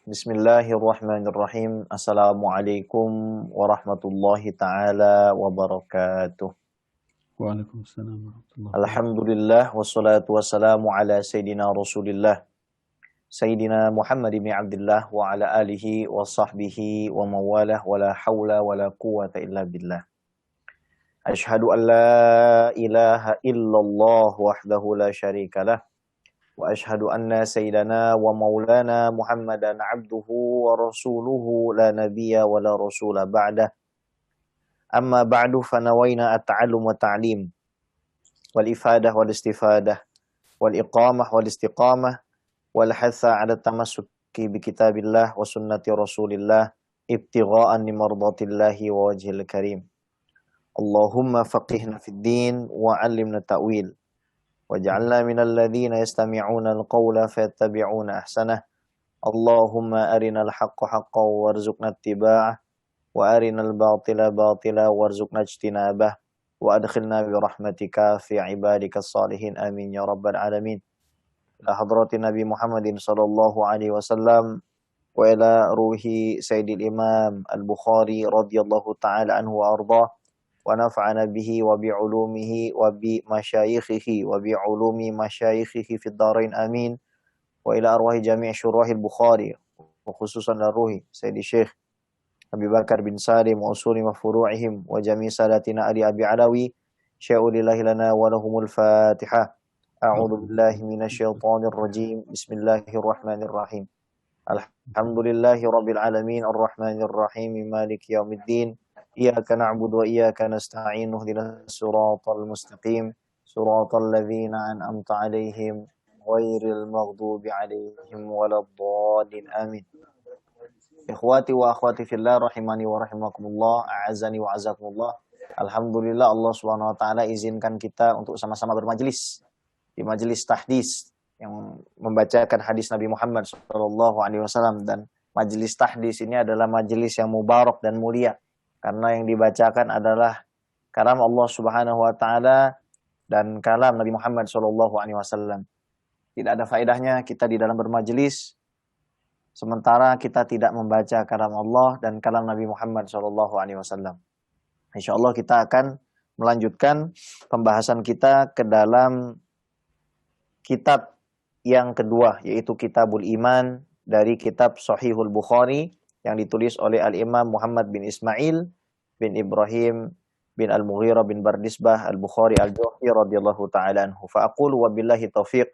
Bismillahirrahmanirrahim. Assalamualaikum warahmatullahi taala wabarakatuh. Waalaikumsalam warahmatullahi wabarakatuh. Alhamdulillah wassalatu wassalamu ala sayyidina Rasulillah Sayyidina Muhammad bin Abdullah wa ala alihi wa sahbihi wa mawalah wa la hawla wa la quwata illa billah. Ashhadu an la ilaha illallah wahdahu la syarika lah wa ashhadu anna sayyidana wa maulana Muhammadan abduhu wa rasuluhu la nabiyya wa la rasula ba'dah. Amma ba'du fanawayna at-ta'allum wa ta'lim wal ifadah wal istifadah wal iqamah wal istiqamah wal hatha 'ala tamassuki bi kitabillah wa sunnati rasulillah ibtigha'an li mardatillahi wa wajhil karim. Allahumma faqihna fid din wa 'allimna ta'wil waj'alna minal ladzina yastami'una al-qawla fayattabi'una ahsanah. Allahumma arinal haqqa haqqan warzuqna ittiba'ah wa arinal batila batila warzuqna ijtinabah wa adkhilna bi rahmatika fi ibadikas salihin amin ya rabbal alamin. Ila hadratin Nabi Muhammadin sallallahu alaihi wasallam wa ila ruhi Sayyidil Imam Al-Bukhari radhiyallahu ta'ala anhu wa ardhah wa nafa'ana bihi wa bi ulumihi wa bi masyayikhihi wa bi ulumi masyayikhihi fid dharain amin. Wa ila arwahi jami' syurahil Bukhari wa khususan ruhi Sayyidi Syekh Abi Bakar bin Salim wa usuli wa furu'ihim wa jami' salatina Ali Abi Alawi sya'ulillahi lana wa lahumul Fatihah. A'udzu billahi minasyaitonir rajim. Bismillahirrahmanirrahim. Alhamdulillahi rabbil alamin arrahmanir rahim maliki yaumiddin. Iyyaka na'budu wa iyyaka nasta'in ihdinas siratal mustaqim siratal ladzina an'amta 'alaihim ghairil maghdubi 'alaihim waladdallin amin. Ikhwati wa akhwati fillah rahimani wa rahimakumullah, a'azani wa azakumullah. Alhamdulillah Allah Subhanahu wa taala izinkan kita untuk sama-sama bermajelis di majelis tahdis yang membacakan hadis Nabi Muhammad sallallahu alaihi wasallam, dan majelis tahdis ini adalah majelis yang mubarak dan mulia karena yang dibacakan adalah kalam Allah Subhanahu wa taala dan kalam Nabi Muhammad sallallahu alaihi wasallam. Tidak ada faedahnya kita di dalam bermajelis sementara kita tidak membaca kalam Allah dan kalam Nabi Muhammad sallallahu alaihi wasallam. Insyaallah kita akan melanjutkan pembahasan kita ke dalam kitab yang kedua, yaitu Kitabul Iman dari kitab Sahihul Bukhari yang ditulis oleh Al-Imam Muhammad bin Ismail bin Ibrahim bin Al-Mughirah bin Bardisbah Al-Bukhari Al-Juhfi radhiyallahu ta'ala anhu. Fa aqulu wa billahi taufiq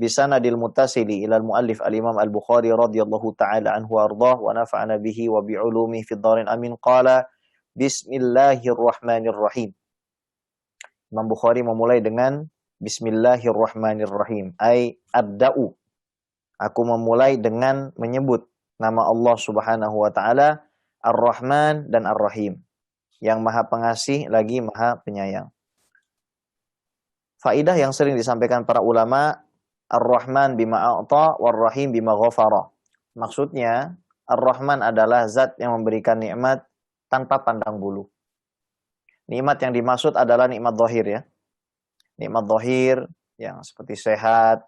bisanadil mutasili ila al-muallif al-Imam Al-Bukhari radhiyallahu ta'ala anhu wardah wa nafa'ana bihi wa bi'ulumihi fid dharin amin. Qala bismillahirrahmanirrahim. Imam Bukhari memulai dengan Bismillahirrahmanirrahim. Abda'u. Aku memulai dengan menyebut nama Allah Subhanahu wa taala Ar-Rahman dan Ar-Rahim, yang Maha Pengasih lagi Maha Penyayang. Faidah yang sering disampaikan para ulama, Ar-Rahman bima a'ta war-Rahim bima ghafara. Maksudnya, Ar-Rahman adalah zat yang memberikan nikmat tanpa pandang bulu. Nikmat yang dimaksud adalah nikmat zahir ya. Nikmat zahir yang seperti sehat,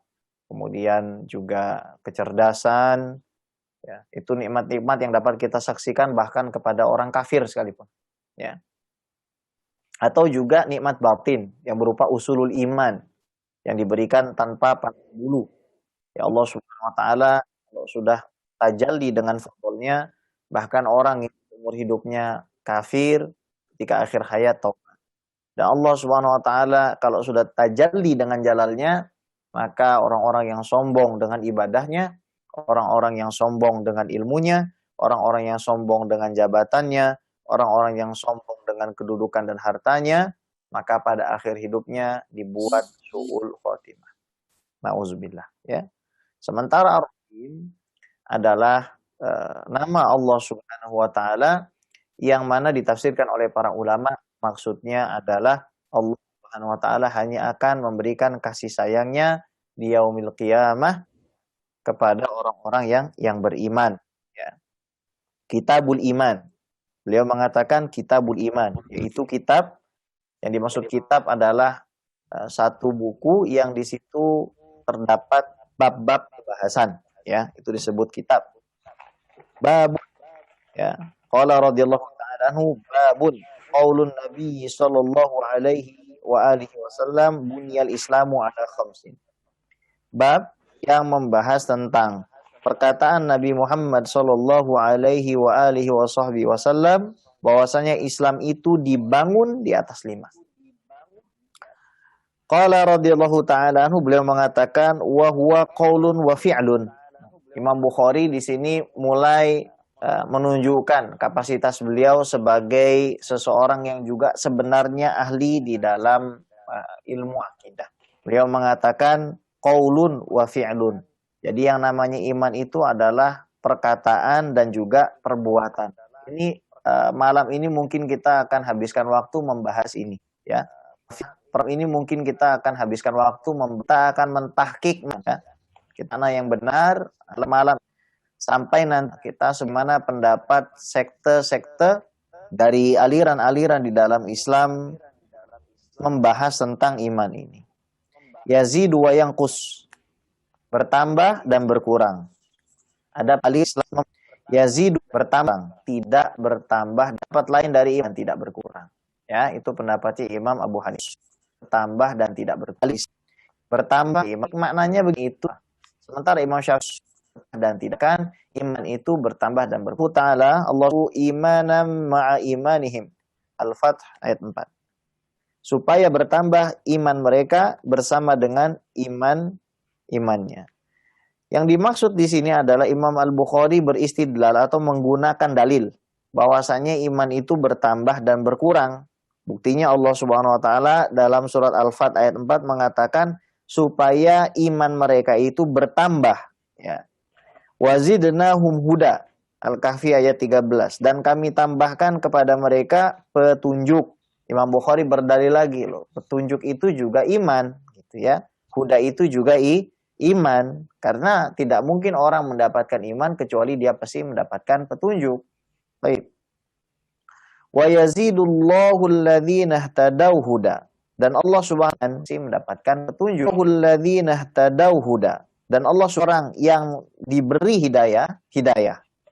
kemudian juga kecerdasan, ya, itu nikmat-nikmat yang dapat kita saksikan bahkan kepada orang kafir sekalipun, ya. Atau juga nikmat batin yang berupa usulul iman yang diberikan tanpa pandang bulu. Ya Allah Subhanahu wa taala kalau sudah tajalli dengan fadlnya, bahkan orang yang umur hidupnya kafir ketika akhir hayat taubat. Dan Allah Subhanahu wa taala kalau sudah tajalli dengan jalalnya, maka orang-orang yang sombong dengan ibadahnya, orang-orang yang sombong dengan ilmunya, orang-orang yang sombong dengan jabatannya, orang-orang yang sombong dengan kedudukan dan hartanya, maka pada akhir hidupnya dibuat su'ul khotimah. Nauzubillah, ya. Sementara Ar-Rahim adalah nama Allah Subhanahu wa taala yang mana ditafsirkan oleh para ulama, maksudnya adalah Allah Subhanahu wa taala hanya akan memberikan kasih sayangnya di yaumil qiyamah kepada orang-orang yang beriman, ya. Kitabul Iman. Beliau mengatakan Kitabul Iman, yaitu kitab, yang dimaksud kitab adalah satu buku yang di situ terdapat bab-bab pembahasan, ya, itu disebut kitab. Bab, ya. Qala radhiyallahu ta'ala anhu, babun qaulun Nabi sallallahu alaihi wa alihi wasallam bunyal Islamu ala khamsin. Bab yang membahas tentang perkataan Nabi Muhammad sallallahu alaihi wa alihi wasallam bahwasanya Islam itu dibangun di atas 5. Qala radhiyallahu ta'ala anhu, beliau mengatakan wa huwa qaulun wa fi'lun. Imam Bukhari di sini mulai menunjukkan kapasitas beliau sebagai seseorang yang juga sebenarnya ahli di dalam ilmu akidah. Beliau mengatakan qaulun wa fi'lun. Jadi yang namanya iman itu adalah perkataan dan juga perbuatan. Ini malam ini mungkin kita akan habiskan waktu membahas ini, ya. Ini mungkin kita akan habiskan waktu kita akan mentahkik, ya. Kita yang benar malam sampai nanti kita semana pendapat sekte-sekte dari aliran-aliran di dalam Islam membahas tentang iman ini. Yazidu wa yanqus, bertambah dan berkurang. Ada Islam yazidu, bertambah, tidak bertambah. Dapat lain dari iman, tidak berkurang. Ya, itu pendapatnya Imam Abu Hanifah. Bertambah dan tidak berkurang. Bertambah, maknanya begitu. Sementara Imam Syafi'i dan tidak, kan iman itu bertambah dan berkurang. Ta'ala Allahu imanam ma'a imanihim. Al-Fath ayat 4. Supaya bertambah iman mereka bersama dengan imannya. Yang dimaksud di sini adalah Imam Al-Bukhari beristidlal atau menggunakan dalil bahwasanya iman itu bertambah dan berkurang. Buktinya Allah Subhanahu wa taala dalam surat Al-Fath ayat 4 mengatakan supaya iman mereka itu bertambah, ya. Wazidnahum huda. Al-Kahfi ayat 13. Dan kami tambahkan kepada mereka petunjuk. Imam Bukhari berdalil lagi loh. Petunjuk itu juga iman, gitu ya. Huda itu juga iman. Karena tidak mungkin orang mendapatkan iman kecuali dia pasti mendapatkan petunjuk. Baik. Wa yazidullahu alladhina ihtadaw huda. Dan Allah Subhanahu mendapatkan petunjuk. Alladzina ihtadaw huda. Dan Allah seorang yang diberi hidayah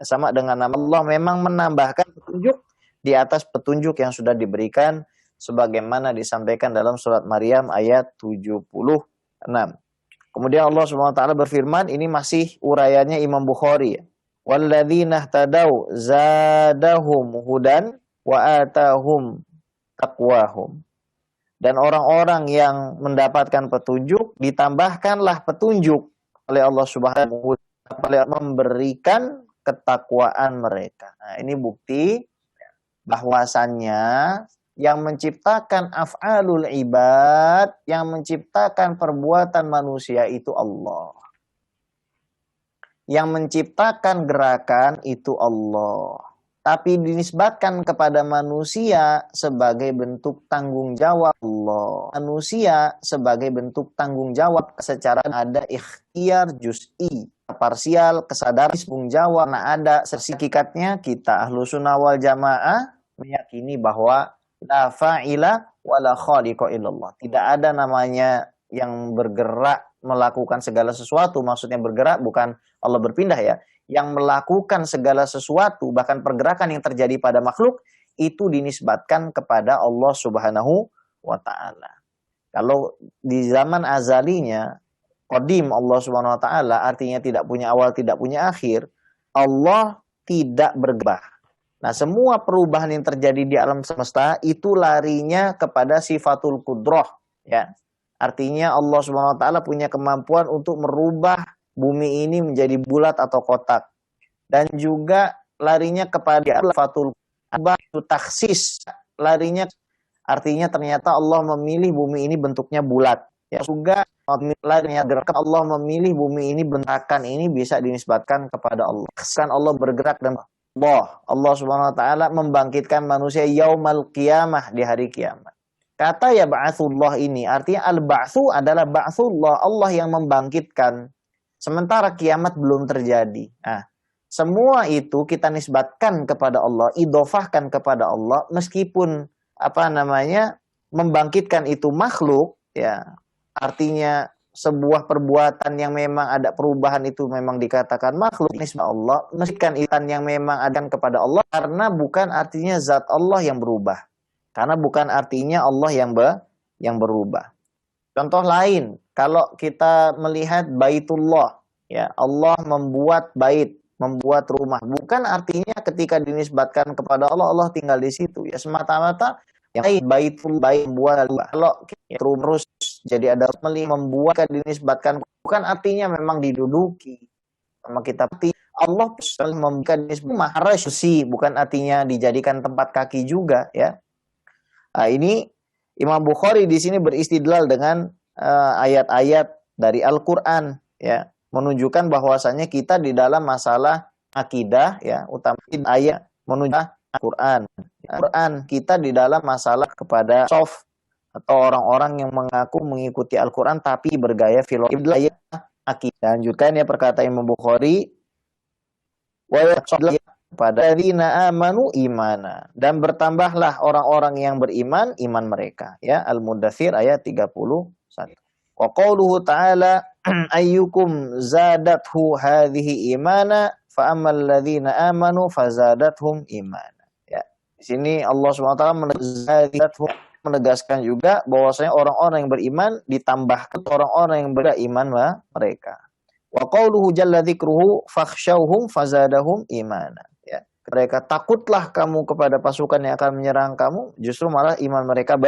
sama dengan nama Allah memang menambahkan petunjuk di atas petunjuk yang sudah diberikan sebagaimana disampaikan dalam surat Maryam ayat 76. Kemudian Allah Subhanahu wa taala berfirman, ini masih uraiannya Imam Bukhari. Walladzina ihtadaw zadahum hudan wa atahum taqwahum. Dan orang-orang yang mendapatkan petunjuk ditambahkanlah petunjuk oleh Allah Subhanahu wa taala, memberikan ketakwaan mereka. Nah, ini bukti bahwasannya yang menciptakan af'alul ibad, yang menciptakan perbuatan manusia itu Allah. Yang menciptakan gerakan itu Allah. Tapi dinisbatkan kepada manusia sebagai bentuk tanggung jawab Allah. Manusia sebagai bentuk tanggung jawab secara ada ikhtiar juz'i, parsial, kesadaran tanggung jawab. Nah, ada hakikatnya kita ahlu sunnah wal jamaah meyakini bahwa la fa'ila wa la khaliqa illallah. Tidak ada namanya yang bergerak melakukan segala sesuatu. Maksudnya bergerak bukan Allah berpindah, ya. Yang melakukan segala sesuatu, bahkan pergerakan yang terjadi pada makhluk, itu dinisbatkan kepada Allah Subhanahu wa ta'ala. Kalau di zaman azalinya, qadim Allah Subhanahu wa ta'ala, artinya tidak punya awal, tidak punya akhir, Allah tidak berubah. Nah, semua perubahan yang terjadi di alam semesta, itu larinya kepada sifatul qudrah, ya. Artinya Allah Subhanahu wa ta'ala punya kemampuan untuk merubah bumi ini menjadi bulat atau kotak. Dan juga larinya kepada fatul itu taksis. Larinya artinya ternyata Allah memilih bumi ini bentuknya bulat. Ya, juga larinya gerakan Allah memilih bumi ini bentakan ini bisa dinisbatkan kepada Allah. Kan Allah bergerak dan Allah Subhanahu wa taala membangkitkan manusia yaumal qiyamah, di hari kiamat. Kata ya ba'atsullah ini artinya al-ba'tsu adalah ba'tsullah, Allah yang membangkitkan. Sementara kiamat belum terjadi. Nah, semua itu kita nisbatkan kepada Allah, idhofahkan kepada Allah, meskipun membangkitkan itu makhluk, ya. Artinya sebuah perbuatan yang memang ada perubahan itu memang dikatakan makhluk nisbah Allah, meskipun itan yang memang ada kepada Allah, karena bukan artinya zat Allah yang berubah. Karena bukan artinya Allah yang berubah. Contoh lain, kalau kita melihat Baitullah, ya, Allah membuat bait, membuat rumah, bukan artinya ketika dinisbatkan kepada Allah, Allah tinggal di situ. Ya, semata-mata yang Baitul Bait membuat. Kalau terus jadi ada membuat dinisbatkan, bukan artinya memang diduduki. Sama kita Allah membuat maharasi, bukan artinya dijadikan tempat kaki juga, ya. Nah, ini Imam Bukhari di sini beristidlal dengan ayat-ayat dari Al-Qur'an, ya, menunjukkan bahwasanya kita di dalam masalah akidah, ya, utama ayat menunjukkan Al-Qur'an. Al-Qur'an kita di dalam masalah kepada soft atau orang-orang yang mengaku mengikuti Al-Qur'an tapi bergaya filosofi akidah. Lanjutkan ya perkataan Imam Bukhari, wa pada dina amanu imana, dan bertambahlah orang-orang yang beriman iman mereka, ya. Al-Mudaththir ayat 31. Wa qauluhu ta'ala ayyukum zadathu hadhihi imana fa ammal ladzina amanu fazadathum imana, ya. Di sini Allah SWT menegaskan juga bahwasanya orang-orang yang beriman ditambahkan orang-orang yang beriman mereka. Wa qauluhu jalla dzikruhu fakhshawhum fazadahum imana. Mereka takutlah kamu kepada pasukan yang akan menyerang kamu, justru malah iman mereka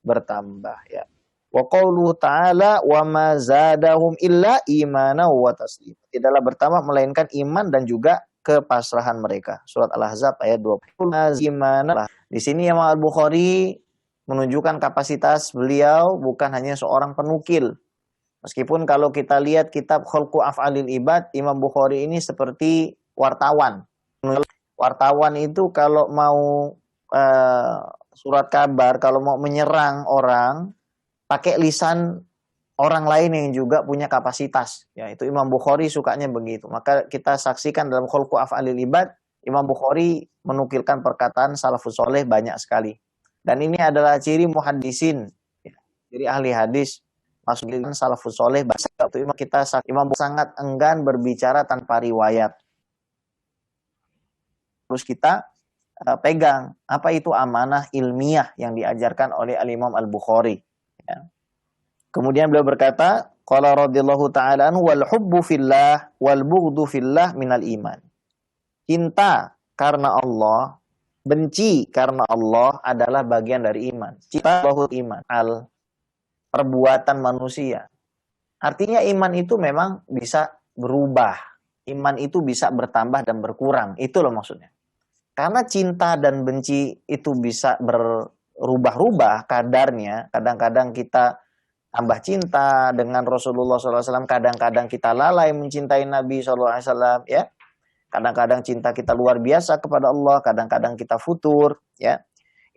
bertambah, ya. Wa qauluhu ta'ala wa ma zadahum illa imana wa taslima. Tidaklah bertambah melainkan iman dan juga kepasrahan mereka. Surat Al-Ahzab ayat 20. Di sini Imam Al-Bukhari menunjukkan kapasitas beliau bukan hanya seorang penukil. Meskipun kalau kita lihat kitab Khalqu Af'alil Ibad, Imam Bukhari ini seperti wartawan. Wartawan itu kalau mau surat kabar, kalau mau menyerang orang, pakai lisan orang lain yang juga punya kapasitas. Ya, itu Imam Bukhari sukanya begitu. Maka kita saksikan dalam Khalqu Af'alil Ibad, Imam Bukhari menukilkan perkataan salafus soleh banyak sekali. Dan ini adalah ciri muhaddisin, ya, ciri ahli hadis. Maksudnya salafus soleh, Imam sangat enggan berbicara tanpa riwayat. Terus kita pegang apa itu amanah ilmiah yang diajarkan oleh Al-Imam Al-Bukhari, ya. Kemudian beliau berkata, qala radhiyallahu ta'ala anhu wal hubbu fillah wal bughdu fillah minal iman. Cinta karena Allah, benci karena Allah adalah bagian dari iman. Cinta bahwa iman al perbuatan manusia. Artinya iman itu memang bisa berubah. Iman itu bisa bertambah dan berkurang. Itu loh maksudnya. Karena cinta dan benci itu bisa berubah-ubah kadarnya. Kadang-kadang kita tambah cinta dengan Rasulullah SAW. Kadang-kadang kita lalai mencintai Nabi SAW. Ya. Kadang-kadang cinta kita luar biasa kepada Allah. Kadang-kadang kita futur. Ya.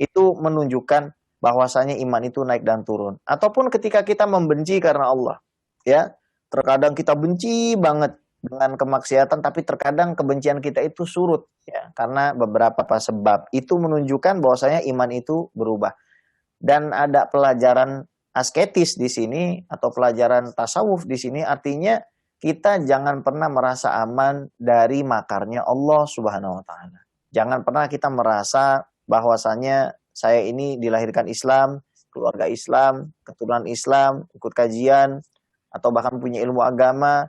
Itu menunjukkan bahwasanya iman itu naik dan turun. Ataupun ketika kita membenci karena Allah. Ya. Terkadang kita benci banget dengan kemaksiatan, tapi terkadang kebencian kita itu surut, ya, karena beberapa sebab. Itu menunjukkan bahwasanya iman itu berubah. Dan ada pelajaran asketis di sini atau pelajaran tasawuf di sini, artinya kita jangan pernah merasa aman dari makarnya Allah Subhanahu wa taala. Jangan pernah kita merasa bahwasanya saya ini dilahirkan Islam, keluarga Islam, keturunan Islam, ikut kajian atau bahkan punya ilmu agama.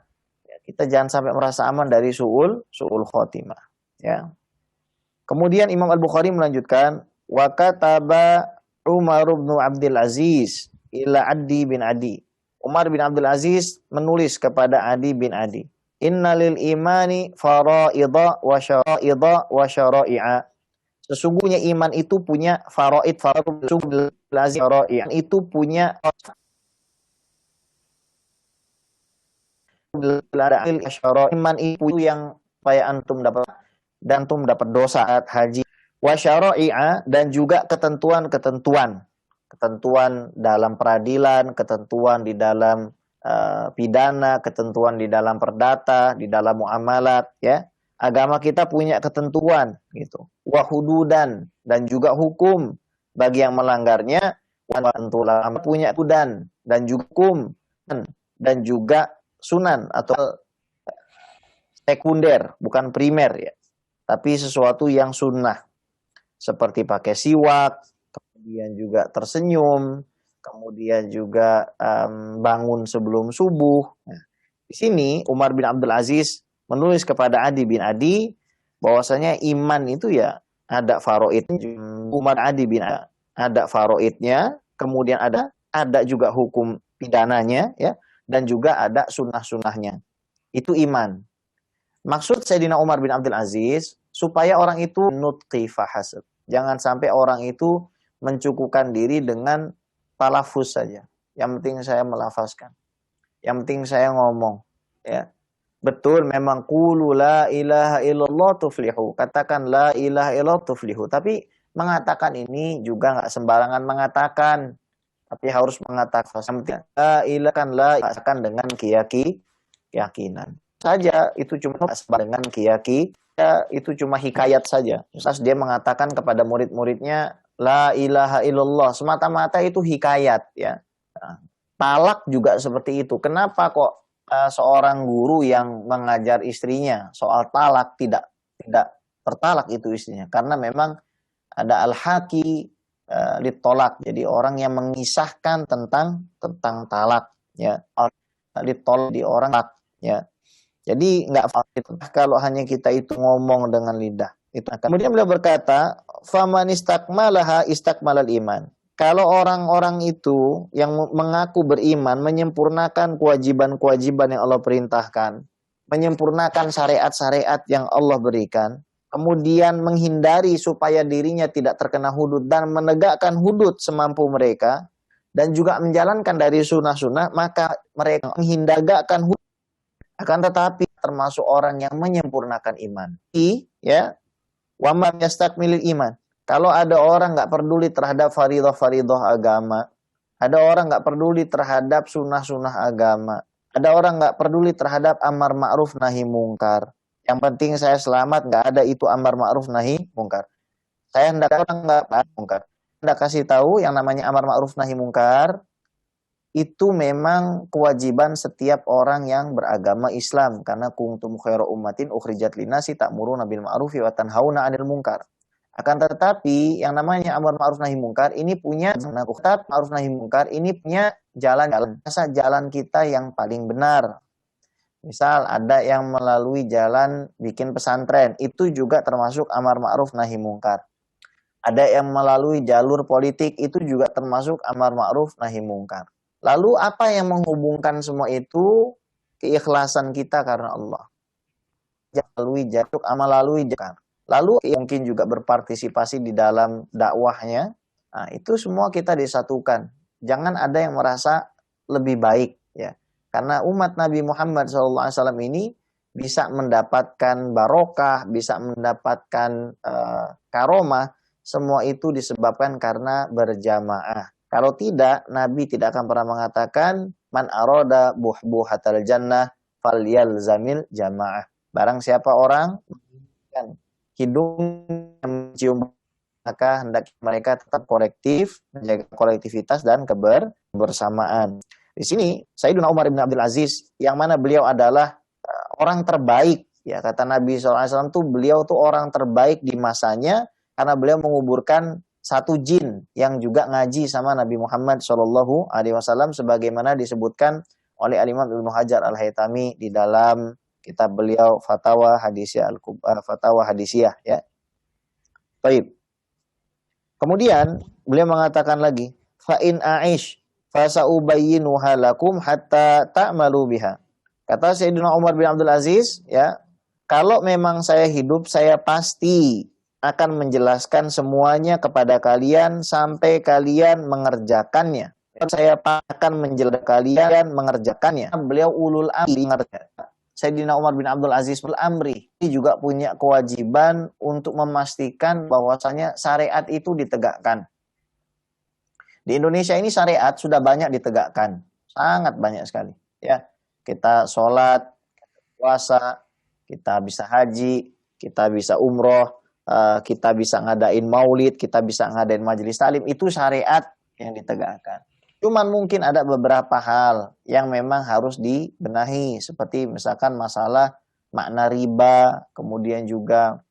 Kita jangan sampai merasa aman dari su'ul khotimah, ya. Kemudian Imam Al-Bukhari melanjutkan, wa kataba Umar bin Abdul Aziz ila Adi bin Adi. Umar bin Abdul Aziz menulis kepada Adi bin Adi, innalil imani faraidha wa syara'idha wa syara'i'a. Sesungguhnya iman itu punya faraid, itu punya iman itu yang supaya antum dapat dan antum dapat dosa haji, wa syara'i'a, dan juga ketentuan dalam peradilan, ketentuan di dalam pidana, ketentuan di dalam perdata, di dalam muamalat, ya. Agama kita punya ketentuan gitu. Wa hududan, dan juga hukum bagi yang melanggarnya. Wa punya hudan dan juga hukum dan juga sunan atau sekunder, bukan primer ya. Tapi sesuatu yang sunnah. Seperti pakai siwak, kemudian juga tersenyum, kemudian juga bangun sebelum subuh. Nah, di sini Umar bin Abdul Aziz menulis kepada Adi bin Adi bahwasanya iman itu ya ada faraidnya. Umar Adi bin Adi ada faraidnya, kemudian ada juga hukum pidananya ya, dan juga ada sunnah-sunnahnya. Itu iman. Maksud Sayyidina Umar bin Abdul Aziz supaya orang itu nutqi fahasab. Jangan sampai orang itu mencukupkan diri dengan talafuz saja. Yang penting saya melafazkan. Yang penting saya ngomong. Ya. Betul memang qulu la ilaha illallah tuflihu. Katakan la ilaha illallah tuflihu. Tapi mengatakan ini juga nggak sembarangan mengatakan. Tapi harus mengatakan la ilaha kan dengan keyakinan. Saja itu cuma dengan keyakinan. Itu cuma hikayat saja. Misal dia mengatakan kepada murid-muridnya la ilaha illallah, semata-mata itu hikayat ya. Nah, talak juga seperti itu. Kenapa kok seorang guru yang mengajar istrinya soal talak tidak tertalak itu istrinya? Karena memang ada al-haqi litolak. Jadi orang yang mengisahkan tentang talak ya. Litolak di orang ya. Jadi nggak valid kalau hanya kita itu ngomong dengan lidah. Itu. Kemudian beliau berkata, "Faman istakmalaha istakmalal iman." Kalau orang-orang itu yang mengaku beriman menyempurnakan kewajiban-kewajiban yang Allah perintahkan, menyempurnakan syariat-syariat yang Allah berikan, kemudian menghindari supaya dirinya tidak terkena hudud dan menegakkan hudud semampu mereka, dan juga menjalankan dari sunnah-sunnah, maka mereka menghindarkan hudud. Akan tetapi termasuk orang yang menyempurnakan iman. Ya, wa man yastakmilil iman. Kalau ada orang nggak peduli terhadap faridah-faridah agama, ada orang nggak peduli terhadap sunnah-sunnah agama, ada orang nggak peduli terhadap amar ma'ruf nahi mungkar. Yang penting saya selamat, nggak ada itu amar ma'ruf nahi mungkar. Saya hendak orang nggak mungkar. Hendak kasih tahu yang namanya amar ma'ruf nahi mungkar. Itu memang kewajiban setiap orang yang beragama Islam, karena kuntum khairu ummatin ukhrijat linnasi ta'muruna bil ma'rufi wa tanhauna 'anil munkar. Akan tetapi yang namanya amar ma'ruf nahi mungkar ini punya ma'ruf nahi mungkar ini punya jalan-jalan. Jalan kita yang paling benar. Misal ada yang melalui jalan bikin pesantren, itu juga termasuk amar ma'ruf nahi mungkar. Ada yang melalui jalur politik, itu juga termasuk amar ma'ruf nahi mungkar. Lalu apa yang menghubungkan semua itu? Keikhlasan kita karena Allah. Melalui jalan. Lalu mungkin juga berpartisipasi di dalam dakwahnya. Nah, itu semua kita disatukan. Jangan ada yang merasa lebih baik ya. Karena umat Nabi Muhammad SAW ini bisa mendapatkan barokah, bisa mendapatkan karomah. Semua itu disebabkan karena berjamaah. Kalau tidak, Nabi tidak akan pernah mengatakan man arada buhbuhatal jannah falyalzamil jamaah. Barang siapa orang hidung mencium, maka hendak mereka tetap kolektif, menjaga kolektivitas dan kebersamaan. Di sini Sayyidina Umar bin Abdul Aziz, yang mana beliau adalah orang terbaik ya, kata Nabi SAW tuh beliau tuh orang terbaik di masanya karena beliau menguburkan satu jin yang juga ngaji sama Nabi Muhammad SAW, sebagaimana disebutkan oleh Al-Imam Ibnu Hajar Al-Haytami di dalam kitab beliau Fatawa Hadisiyah ya. Baik. Kemudian beliau mengatakan lagi, fa in aish fa sa'ubayyinuha lakum hatta ta'malu biha. Kata Sayyidina Umar bin Abdul Aziz ya, kalau memang saya hidup, saya pasti akan menjelaskan semuanya kepada kalian sampai kalian mengerjakannya. Saya akan menjelaskan kalian mengerjakannya. Beliau ulul amri. Sayyidina Umar bin Abdul Aziz ulul amri. Ini juga punya kewajiban untuk memastikan bahwasanya syariat itu ditegakkan. Di Indonesia ini syariat sudah banyak ditegakkan. Sangat banyak sekali. Ya, kita sholat, puasa, kita bisa haji, kita bisa umroh, kita bisa ngadain maulid, kita bisa ngadain majelis talim, itu syariat yang ditegakkan. Cuman mungkin ada beberapa hal yang memang harus dibenahi, seperti misalkan masalah makna riba, kemudian juga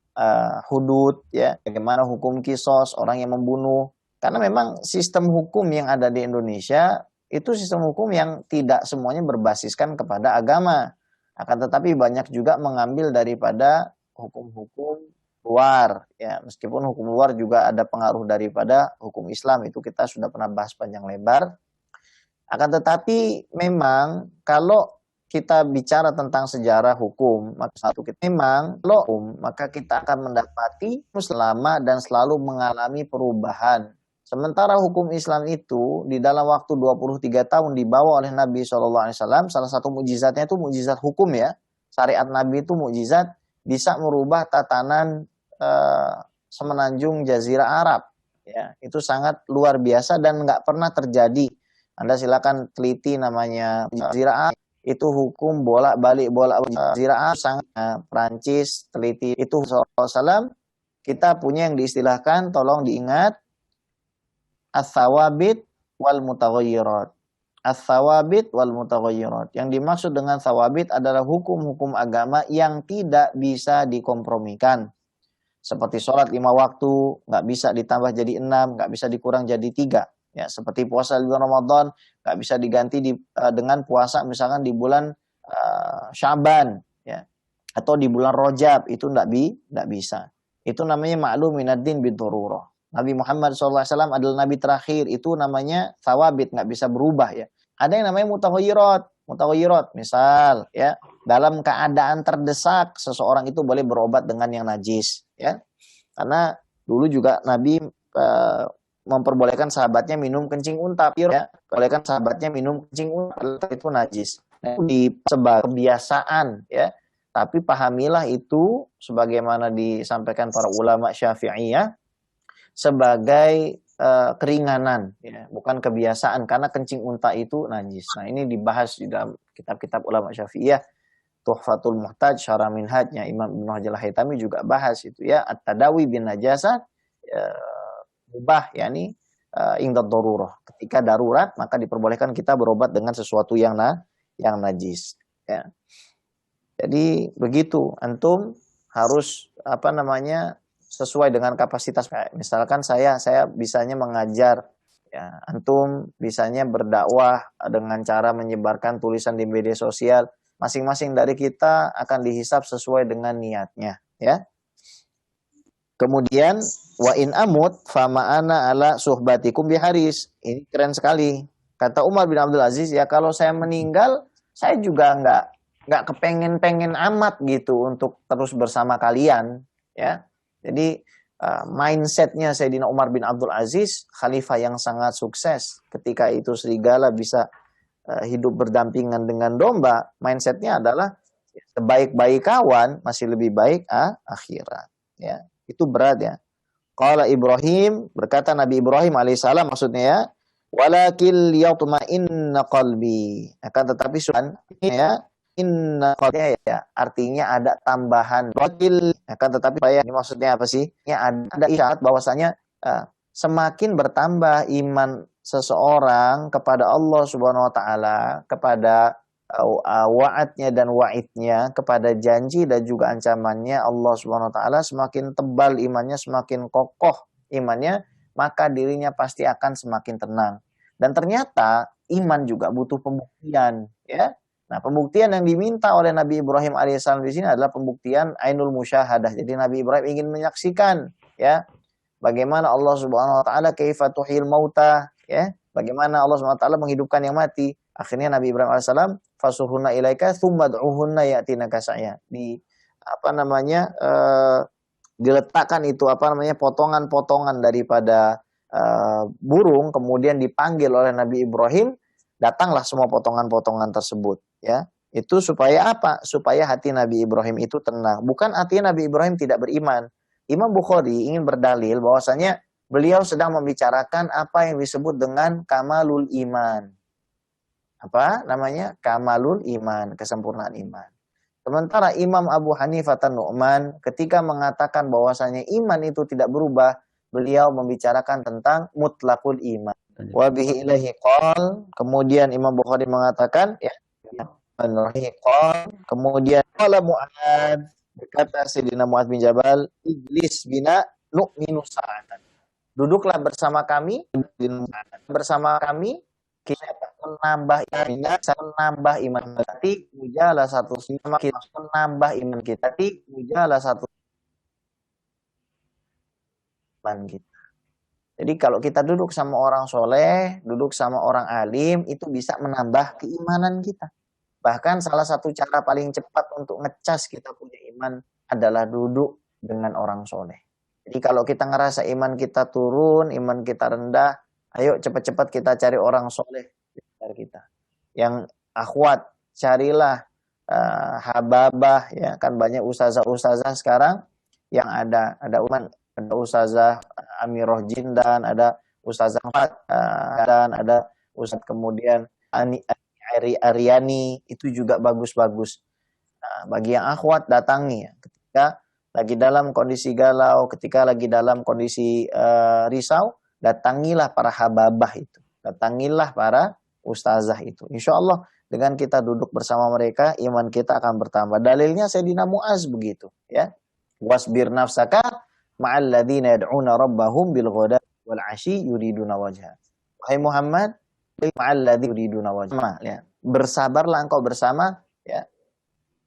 hudud, ya, bagaimana hukum kisos orang yang membunuh. Karena memang sistem hukum yang ada di Indonesia itu sistem hukum yang tidak semuanya berbasiskan kepada agama. Akan tetapi banyak juga mengambil daripada hukum-hukum luar, ya, meskipun hukum luar juga ada pengaruh daripada hukum Islam, itu kita sudah pernah bahas panjang lebar. Akan tetapi memang kalau kita bicara tentang sejarah hukum, maka kita akan mendapati selama dan selalu mengalami perubahan. Sementara hukum Islam itu di dalam waktu 23 tahun dibawa oleh Nabi SAW, salah satu mukjizatnya itu mukjizat hukum, ya. Syariat Nabi itu mukjizat, bisa merubah tatanan semenanjung Jazirah Arab, ya. Itu sangat luar biasa dan nggak pernah terjadi. Anda silakan teliti namanya Jazirah Arab, itu hukum bolak-balik Jazirah Arab, sangat Prancis, teliti itu SAW. Kita punya yang diistilahkan, tolong diingat, as-sawabit wal mutaghayyirat. As-sawabit wal mutaghayyirat. Yang dimaksud dengan sawabit adalah hukum-hukum agama yang tidak bisa dikompromikan. Seperti sholat 5 waktu, nggak bisa ditambah jadi 6, nggak bisa dikurang jadi 3. Ya, seperti puasa di bulan Ramadan, nggak bisa diganti dengan puasa misalkan di bulan Syaban, ya, atau di bulan Rajab, itu nggak bisa. Itu namanya ma'lum minad-din bid-darurah. Nabi Muhammad SAW adalah Nabi terakhir, itu namanya thawabit, nggak bisa berubah, ya. Ada yang namanya mutaghayyirat, misal, ya, dalam keadaan terdesak seseorang itu boleh berobat dengan yang najis, ya. Karena dulu juga Nabi memperbolehkan sahabatnya minum kencing unta, ya. Bolehkan sahabatnya minum kencing unta, itu najis. Nah, itu sebagai kebiasaan, ya. Tapi pahamilah itu sebagaimana disampaikan para ulama Syafi'iyah sebagai keringanan, ya, bukan kebiasaan, karena kencing unta itu najis. Nah, ini dibahas di dalam kitab-kitab ulama Syafi'iyah, Tuhfatul Muhtaj, Syarah Minhajnya Imam Ibnu Hajar Al-Haytami juga bahas itu, ya, at-tadawi bin najasah mubah, yakni ingdad darurah. Ketika darurat maka diperbolehkan kita berobat dengan sesuatu yang najis, ya. Jadi begitu, antum harus sesuai dengan kapasitas. Misalkan saya bisanya mengajar, ya, antum bisanya berdakwah dengan cara menyebarkan tulisan di media sosial. Masing-masing dari kita akan dihisab sesuai dengan niatnya, ya. Kemudian wa in amut fama ana ala suhbatikum biharis. Ini keren sekali. Kata Umar bin Abdul Aziz, ya, kalau saya meninggal, saya juga nggak kepengen amat gitu untuk terus bersama kalian, ya. Jadi mindsetnya Sayyidina Umar bin Abdul Aziz, khalifah yang sangat sukses. Ketika itu serigala bisa hidup berdampingan dengan domba, mindsetnya adalah sebaik-baik kawan masih lebih baik akhirat, ya. Itu berat, ya. Qala Ibrahim, berkata Nabi Ibrahim alaihissalam, maksudnya, ya, walakil yatma'inna qalbi, akan tetapi ya, inna qalbi, ya, artinya ada tambahan wakil, akan tetapi ini maksudnya apa sih? Ya, ada isyarat bahwasanya semakin bertambah iman seseorang kepada Allah Subhanahu wa taala, kepada wa'adnya dan wa'idnya, kepada janji dan juga ancamannya Allah Subhanahu wa taala, semakin tebal imannya, semakin kokoh imannya, maka dirinya pasti akan semakin tenang. Dan ternyata iman juga butuh pembuktian, ya. Nah, pembuktian yang diminta oleh Nabi Ibrahim alaihissalam di sini adalah pembuktian ainul musyahadah. Jadi Nabi Ibrahim ingin menyaksikan, ya, bagaimana Allah Subhanahu wa taala kaifa tuhil mauta, ya, bagaimana Allah Subhanahu wa taala menghidupkan yang mati. Akhirnya Nabi Ibrahim alaihissalam fasuhunna ilaika tsumma ad'uhunna ya'tinaka sa'ya. Diletakkan itu potongan-potongan daripada burung, kemudian dipanggil oleh Nabi Ibrahim, datanglah semua potongan-potongan tersebut, ya. Itu supaya apa? Supaya hati Nabi Ibrahim itu tenang. Bukan artinya Nabi Ibrahim tidak beriman. Imam Bukhari ingin berdalil bahwasanya beliau sedang membicarakan apa yang disebut dengan kamalul iman. Apa namanya? Kamalul iman, kesempurnaan iman. Sementara Imam Abu Hanifah An-Nu'man ketika mengatakan bahwasanya iman itu tidak berubah, beliau membicarakan tentang mutlakul iman. Wa bihi ilaihi qol, kemudian Imam Bukhari mengatakan ya, kemudian qala Mu'adz, berkata Sayyidina Mu'adz bin Jabal, ijlis bina nu'minu sa'atan. Duduklah bersama kami, kita menambah iman kita, mujalah satu kita menambah iman kita, mujalah satu iman kita. Jadi kalau kita duduk sama orang soleh, duduk sama orang alim, itu bisa menambah keimanan kita. Bahkan salah satu cara paling cepat untuk ngecas kita punya iman adalah duduk dengan orang soleh. Jadi kalau kita ngerasa iman kita turun, iman kita rendah, ayo cepat-cepat kita cari orang soleh di sekitar kita. Yang akhwat, carilah hababah, ya kan banyak ustazah-ustazah sekarang yang ada ustazah Amiroh Jindan, ada ustazah dan ada ustaz kemudian Aryani, itu juga bagus-bagus. Nah, bagi yang akhwat datangi ya, ketika lagi dalam kondisi galau, ketika lagi dalam kondisi risau, datangilah para hababah itu, datangilah para ustazah itu. Insya Allah dengan kita duduk bersama mereka, iman kita akan bertambah. Dalilnya Sayyidina Mu'adz begitu, ya. Wasbir nafsaka ma'al ladzina yad'una rabbahum bil ghadati wal 'ashyi yuriduna wajha. Wahai Muhammad, ma'al ladzina yuriduna wajha. Ya. Bersabarlah engkau bersama ya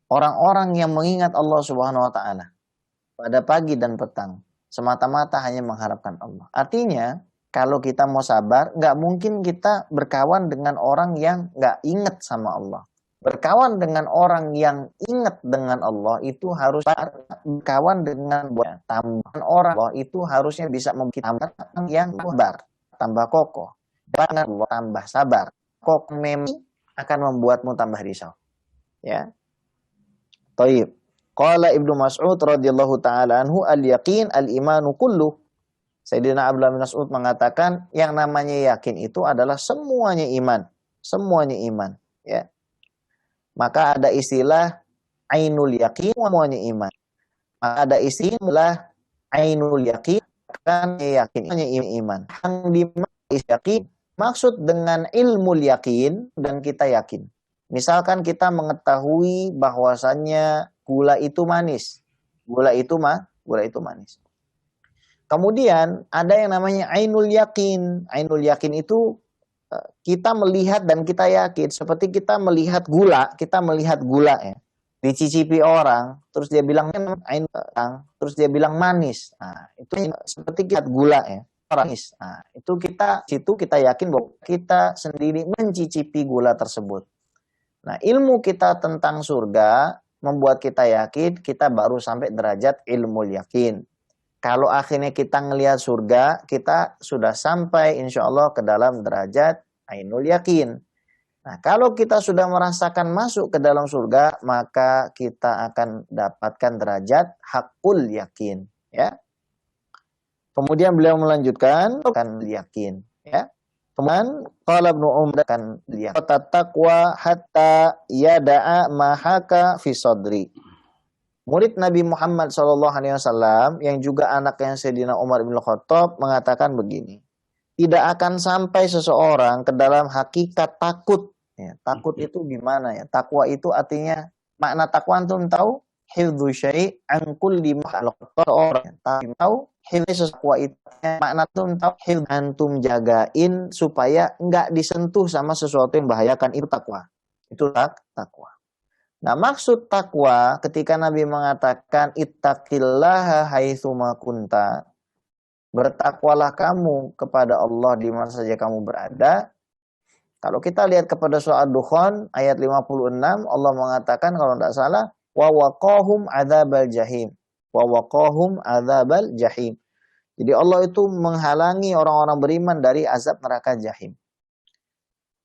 orang-orang yang mengingat Allah Subhanahu wa taala pada pagi dan petang, semata-mata hanya mengharapkan Allah. Artinya, kalau kita mau sabar, nggak mungkin kita berkawan dengan orang yang nggak ingat sama Allah. Berkawan dengan orang yang ingat dengan Allah itu harus berkawan dengan tambahan orang Allah itu harusnya bisa membuat yang sabar, tambah kokoh, dan Allah tambah sabar. Kokoh memang akan membuatmu tambah risau. Ya. Taib. Qala Ibnu Mas'ud radhiyallahu taala anhu al-yaqin al-imanu kullu. Sayyidina Abdullah bin Mas'ud mengatakan yang namanya yakin itu adalah semuanya iman. Semuanya iman, ya. Maka ada istilah ainul yaqin, semuanya iman. Maka ada istilah ainul yaqin, kan yakin, semuanya iman. Yang dimana yakin maksud dengan ilmu yakin dan kita yakin. Misalkan kita mengetahui bahwasannya gula itu manis. Gula itu manis. Kemudian ada yang namanya ainul yakin. Ainul yakin itu kita melihat dan kita yakin. Seperti kita melihat gula ya. Dicicipi orang, terus dia bilang terus dia bilang manis. Nah, itu seperti kita gula ya. Manis. Nah, itu kita yakin bahwa kita sendiri mencicipi gula tersebut. Nah, ilmu kita tentang surga membuat kita yakin, kita baru sampai derajat ilmu yakin. Kalau akhirnya kita ngelihat surga, kita sudah sampai insya Allah ke dalam derajat ainul yakin. Nah, kalau kita sudah merasakan masuk ke dalam surga, maka kita akan dapatkan derajat hakul yakin. Ya. Kemudian beliau melanjutkan, akan yakin. Ya. Kemudian qala Ibnu Umar kan lihat taqwa hatta yada'a mahaka fi sadri. Murid Nabi Muhammad SAW yang juga anaknya Sayyidina Umar bin Khattab mengatakan begini. Tidak akan sampai seseorang ke dalam hakikat takut. Ya, takut itu gimana ya? Takwa itu artinya, makna takwa antum tahu? Hifdzu syai' an kulli makhluqat orang. Tahu? Hifdzu takwa itu makna antum tahu? Antum jagain supaya enggak disentuh sama sesuatu yang membahayakan, itu takwa. Itu takwa. Nah, maksud takwa ketika Nabi mengatakan ittaqillaha haitsu ma kunta. Bertakwalah kamu kepada Allah di mana saja kamu berada. Kalau kita lihat kepada surah Ad-Dukhan ayat 56, Allah mengatakan kalau tidak salah, wa waqahum adzabal jahim. Wa waqahum adzabal jahim. Jadi Allah itu menghalangi orang-orang beriman dari azab neraka jahim.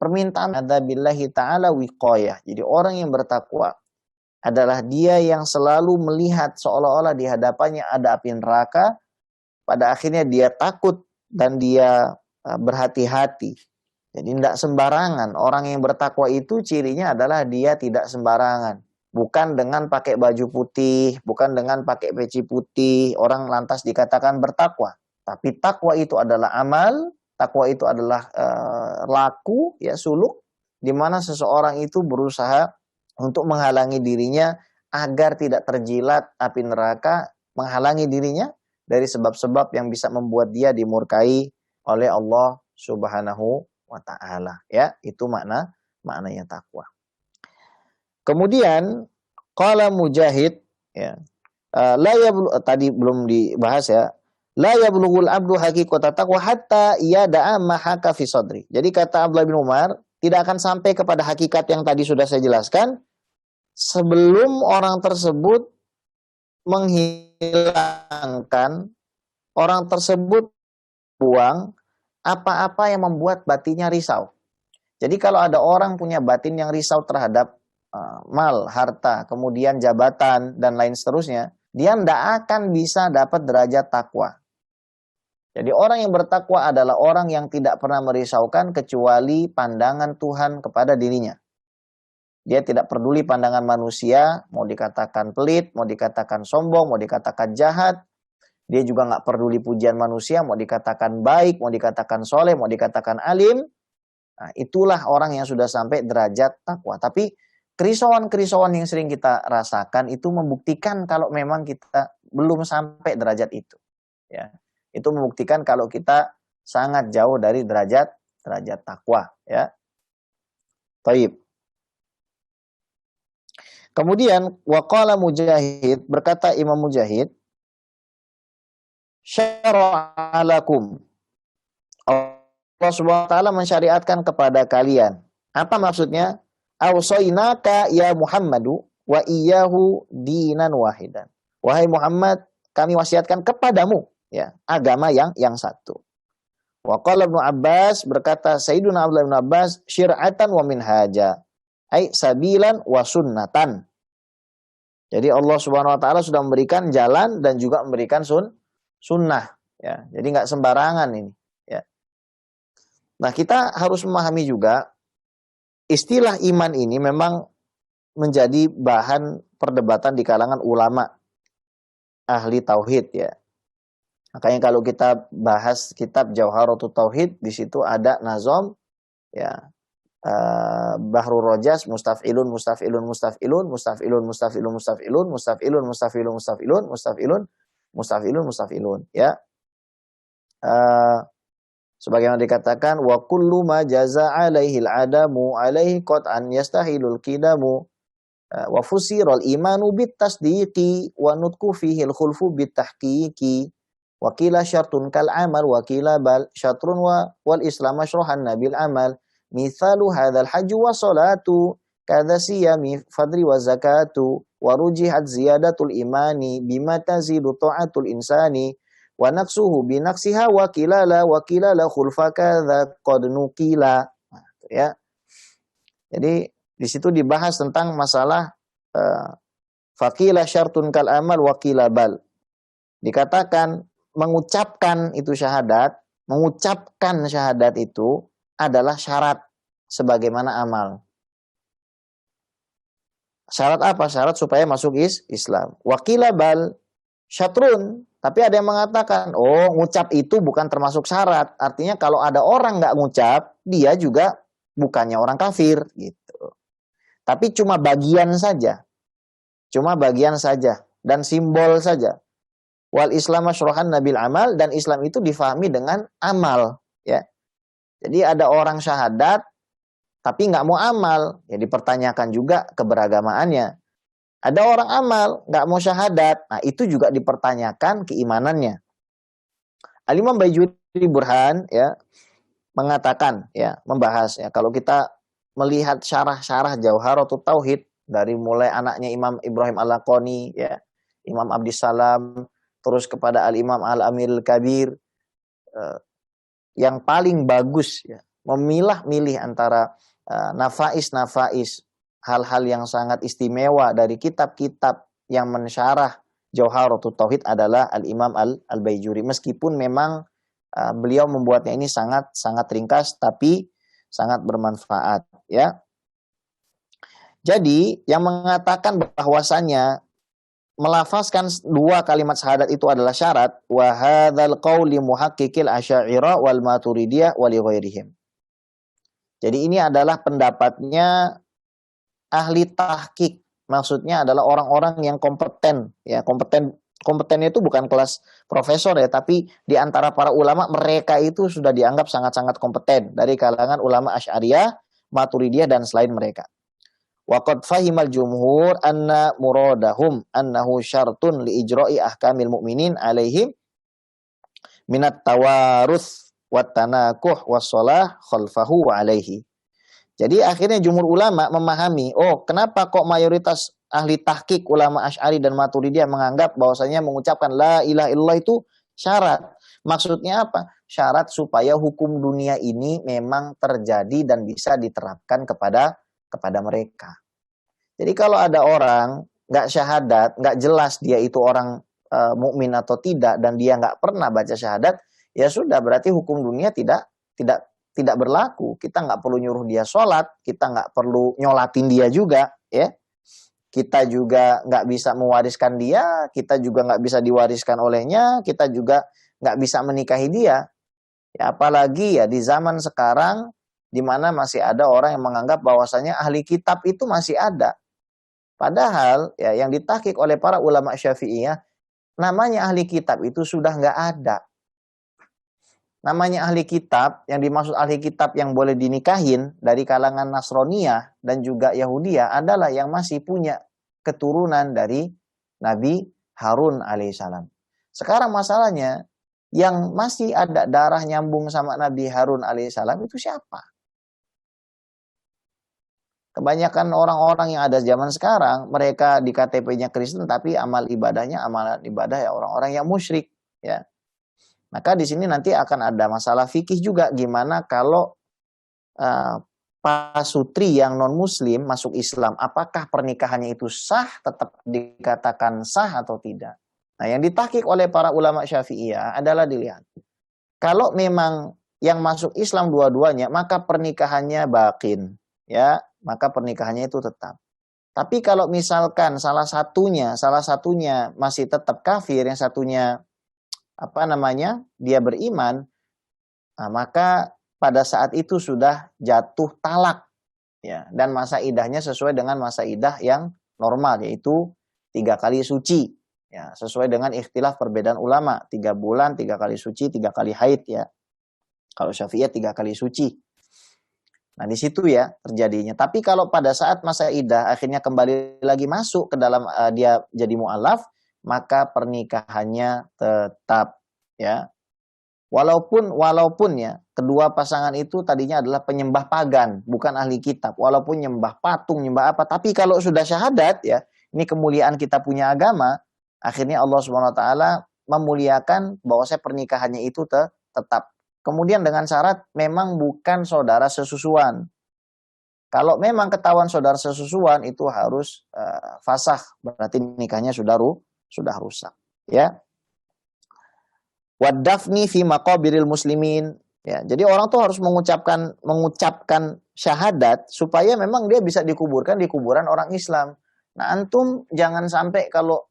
Permintaan adzabillahi ta'ala wiqayah. Jadi orang yang bertakwa adalah dia yang selalu melihat seolah-olah di hadapannya ada api neraka. Pada akhirnya dia takut dan dia berhati-hati. Jadi tidak sembarangan. Orang yang bertakwa itu cirinya adalah dia tidak sembarangan. Bukan dengan pakai baju putih, bukan dengan pakai peci putih, orang lantas dikatakan bertakwa. Tapi takwa itu adalah amal Takwa itu adalah laku, ya, suluk, di mana seseorang itu berusaha untuk menghalangi dirinya agar tidak terjilat api neraka, menghalangi dirinya dari sebab-sebab yang bisa membuat dia dimurkai oleh Allah Subhanahu wa taala, ya. Itu maknanya takwa. Kemudian qala Mujahid, ya, tadi belum dibahas, ya. La yablughul abdu haqiqata taqwa hatta yada'a ma haka fi sadri. Jadi kata Abdullah bin Umar, tidak akan sampai kepada hakikat yang tadi sudah saya jelaskan sebelum orang tersebut menghilangkan, orang tersebut buang apa-apa yang membuat batinnya risau. Jadi kalau ada orang punya batin yang risau terhadap mal, harta, kemudian jabatan, dan lain seterusnya, dia tidak akan bisa dapat derajat takwa. Jadi orang yang bertakwa adalah orang yang tidak pernah merisaukan kecuali pandangan Tuhan kepada dirinya. Dia tidak peduli pandangan manusia, mau dikatakan pelit, mau dikatakan sombong, mau dikatakan jahat. Dia juga nggak peduli pujian manusia, mau dikatakan baik, mau dikatakan soleh, mau dikatakan alim. Nah, itulah orang yang sudah sampai derajat takwa. Tapi kerisauan-kerisauan yang sering kita rasakan itu membuktikan kalau memang kita belum sampai derajat itu. Ya. Itu membuktikan kalau kita sangat jauh dari derajat takwa, ya. Taib. Kemudian waqala Mujahid, berkata Imam Mujahid, syara'a lakum, Allah Subhanahu wa taala mensyariatkan kepada kalian. Apa maksudnya? Awsainaka ya Muhammadu wa iyyahu dinan wahidan. Wahai Muhammad, kami wasiatkan kepadamu, ya, agama yang satu. Wa qala Ibnu Abbas, berkata Sayyiduna Abdullah bin Abbas, syir'atan wa minhaja, ai sabilan wa sunnatan. Jadi Allah Subhanahu wa taala sudah memberikan jalan dan juga memberikan sunnah, ya. Jadi nggak sembarangan ini, ya. Nah, kita harus memahami juga istilah iman ini memang menjadi bahan perdebatan di kalangan ulama ahli tauhid, ya. Makanya kalau kita bahas kitab Jauharatut Tauhid, di situ ada nazom, ya, Bahrul Rojas, mustaf'ilun, mustaf'ilun, mustaf'ilun, mustaf'ilun, mustaf'ilun, mustaf'ilun, mustaf'ilun, mustaf'ilun, mustaf'ilun, mustaf'ilun, mustaf'ilun, mustaf'ilun, ya. Sebagaimana dikatakan, wa kullu ma jaza alaihi al-adamu alaihi qat'an yastahilul qidamu wa fusiral imanu bit tasdiqi wa nutku fihi al-khulfu bit tahqiqi. Wakila syartun kal amal, wakila bal syatrun wal islam asyrohan nabil amal. Mithalu hadzal hajju wa salatu, kadza siyami fadri wa zakatu, wa rujihat ziyadatul imani bima tazidu ta'atul insani, wa naqsuhu bi naqsiha wakila la khulfa kadza qad nuqila. Nah, ya. Jadi di situ dibahas tentang masalah faqila syartun kal amal, wakila bal. Dikatakan mengucapkan itu syahadat, mengucapkan syahadat itu adalah syarat sebagaimana amal. Syarat apa? Syarat supaya masuk Islam. Wakila bal syatrun, tapi ada yang mengatakan, oh, ngucap itu bukan termasuk syarat. Artinya kalau ada orang nggak ngucap, dia juga bukannya orang kafir, gitu. Tapi cuma bagian saja. Cuma bagian saja dan simbol saja. Wal Islam asyrohan nabil amal, dan Islam itu difahami dengan amal, ya. Jadi ada orang syahadat tapi nggak mau amal, ya dipertanyakan juga keberagamaannya. Ada orang amal nggak mau syahadat, nah itu juga dipertanyakan keimanannya. Al-Imam Baijuuri Burhan, ya, mengatakan, ya, membahas, ya, kalau kita melihat syarah-syarah Jauharatut Tauhid dari mulai anaknya Imam Ibrahim Al-Laqani, ya, Imam Abdissalam, terus kepada Al-Imam Al-Amirul Kabir, yang paling bagus, ya, memilah-milih antara nafais-nafais, hal-hal yang sangat istimewa dari kitab-kitab yang mensyarah Jauharatut Tauhid adalah Al-Imam Al-Baijuuri. Meskipun memang beliau membuatnya ini sangat ringkas, tapi sangat bermanfaat, ya. Jadi yang mengatakan bahwasannya melafazkan dua kalimat syahadat itu adalah syarat, wa hadzal qauli muhaqqiqil asy'ariyah wal maturidiyah wa li ghairihim. Jadi ini adalah pendapatnya ahli tahqiq. Maksudnya adalah orang-orang yang kompeten, ya, kompetennya itu bukan kelas profesor ya, tapi di antara para ulama mereka itu sudah dianggap sangat-sangat kompeten dari kalangan ulama Asy'ariyah, Maturidiyah dan selain mereka. Wa qad fahimal jumhur anna muradahum annahu syartun li ijra'i ahkamil mu'minin alaihim minat tawaruth wat tanakuh was shalah khalfahu wa alaihi. Jadi akhirnya jumhur ulama memahami, oh kenapa kok mayoritas ahli tahqiq ulama Asy'ari dan Maturidiyah menganggap bahwasanya mengucapkan la ilaha illallah itu syarat. Maksudnya apa? Syarat supaya hukum dunia ini memang terjadi dan bisa diterapkan kepada mereka. Jadi kalau ada orang nggak syahadat, nggak jelas dia itu orang mukmin atau tidak, dan dia nggak pernah baca syahadat, ya sudah berarti hukum dunia tidak berlaku. Kita nggak perlu nyuruh dia sholat, kita nggak perlu nyolatin dia juga, ya. Kita juga nggak bisa mewariskan dia, kita juga nggak bisa diwariskan olehnya, kita juga nggak bisa menikahi dia. Ya, apalagi ya di zaman sekarang di mana masih ada orang yang menganggap bahwasanya ahli kitab itu masih ada. Padahal ya yang ditahqiq oleh para ulama Syafi'iyah, namanya ahli kitab itu sudah nggak ada. Namanya ahli kitab, yang dimaksud ahli kitab yang boleh dinikahin dari kalangan Nasroniyah dan juga Yahudiyah adalah yang masih punya keturunan dari Nabi Harun alaihissalam. Sekarang masalahnya, yang masih ada darah nyambung sama Nabi Harun alaihissalam itu siapa? Kebanyakan orang-orang yang ada zaman sekarang, mereka di KTP-nya Kristen, tapi amal ibadahnya amalan ibadah ya orang-orang yang musyrik, ya. Maka di sini nanti akan ada masalah fikih juga, gimana kalau pasutri yang non muslim masuk Islam, apakah pernikahannya itu sah, tetap dikatakan sah atau tidak. Nah, yang ditahqiq oleh para ulama Syafi'iyah adalah dilihat, kalau memang yang masuk Islam dua-duanya, maka pernikahannya baqin, ya, maka pernikahannya itu tetap. Tapi kalau misalkan salah satunya masih tetap kafir, yang satunya dia beriman, nah, maka pada saat itu sudah jatuh talak, ya, dan masa idahnya sesuai dengan masa idah yang normal, yaitu 3 kali suci, ya, sesuai dengan ikhtilaf perbedaan ulama, 3 bulan, 3 kali suci, 3 kali haid, ya. Kalau Syafi'iyah 3 kali suci. Nah, di situ ya terjadinya. Tapi kalau pada saat masa iddah akhirnya kembali lagi masuk ke dalam dia jadi mu'alaf, maka pernikahannya tetap, ya. Walaupun ya kedua pasangan itu tadinya adalah penyembah pagan, bukan ahli kitab, walaupun nyembah patung, nyembah apa, tapi kalau sudah syahadat, ya, ini kemuliaan kita punya agama, akhirnya Allah Subhanahu wa taala memuliakan bahwasanya pernikahannya itu tetap. Kemudian dengan syarat memang bukan saudara sesusuan. Kalau memang ketahuan saudara sesusuan itu harus fasakh, berarti nikahnya sudah rusak, ya. Wadafni fi maqabiril muslimin, ya. Jadi orang tuh harus mengucapkan syahadat supaya memang dia bisa dikuburkan di kuburan orang Islam. Nah, antum jangan sampai kalau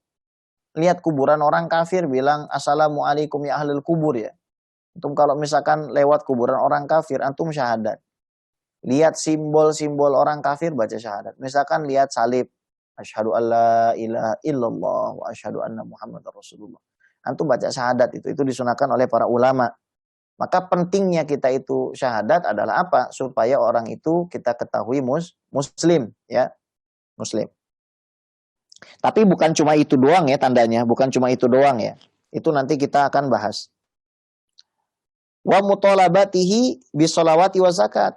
lihat kuburan orang kafir bilang assalamualaikum ya ahlul kubur, ya. Antum kalau misalkan lewat kuburan orang kafir, antum syahadat. Lihat simbol-simbol orang kafir, baca syahadat. Misalkan lihat salib, asyhadu alla ilaha illallah wa asyhadu anna muhammadar rasulullah. Antum baca syahadat itu disunahkan oleh para ulama. Maka pentingnya kita itu syahadat adalah apa? Supaya orang itu kita ketahui muslim, ya, muslim. Tapi bukan cuma itu doang ya tandanya, bukan cuma itu doang ya. Itu nanti kita akan bahas. Wa mutalabatihi bisolawati wa zakat,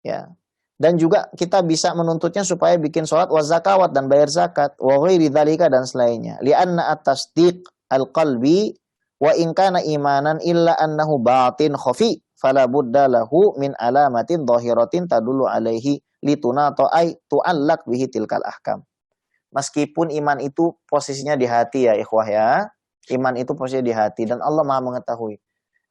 ya. Dan juga kita bisa menuntutnya supaya bikin sholat wa zakawat dan bayar zakat wa ghairi dzalika dan selainnya. Li'anna at-tasdiq al-qalbi wa in kana imanan illa annahu batin khafi fala budda lahu min alamatin dhahiratin tadullu alaihi litunata ay tu'allaq bihi tilkal ahkam. Meskipun iman itu posisinya di hati, ya ikhwah, ya. Iman itu posisinya di hati dan Allah Maha mengetahui.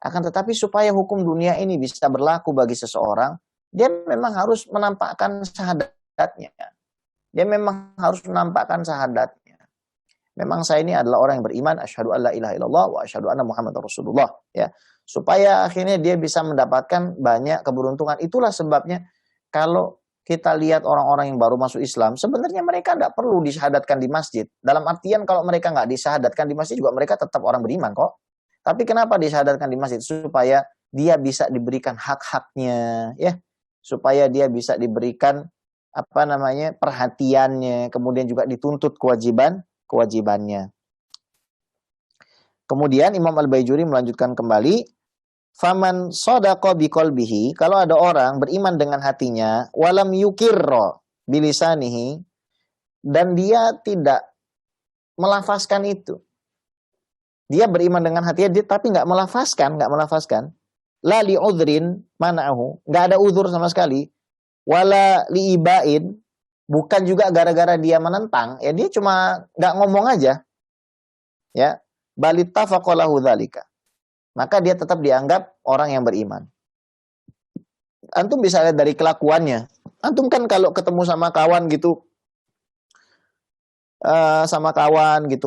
Akan tetapi supaya hukum dunia ini bisa berlaku bagi seseorang, dia memang harus menampakkan syahadatnya. Dia memang harus menampakkan syahadatnya. memang saya ini adalah orang yang beriman, asyhadu alla ilaha illallah wa asyhadu anna Muhammadar Rasulullah, ya. Supaya akhirnya dia bisa mendapatkan banyak keberuntungan. Itulah sebabnya kalau kita lihat orang-orang yang baru masuk Islam, sebenarnya mereka tidak perlu disyahadatkan di masjid. Dalam artian kalau mereka nggak disyahadatkan di masjid juga mereka tetap orang beriman kok. Tapi kenapa disyahadatkan di masjid? Supaya dia bisa diberikan hak-haknya, ya. Supaya dia bisa diberikan perhatiannya, kemudian juga dituntut kewajibannya. Kemudian Imam Al-Baijuri melanjutkan kembali, faman shadaqa biqalbihi, kalau ada orang beriman dengan hatinya, walam yukirra bilisanihi, dan dia tidak melafazkan itu. Dia beriman dengan hatinya, dia tapi nggak melafazkan. La li udhrin mana'ahu, nggak ada uzur sama sekali. Wala li ibain, bukan juga gara-gara dia menentang, ya dia cuma nggak ngomong aja. Ya, balittafaqalahu dzalika. Maka dia tetap dianggap orang yang beriman. Antum bisa lihat dari kelakuannya. Antum kan kalau ketemu sama kawan gitu,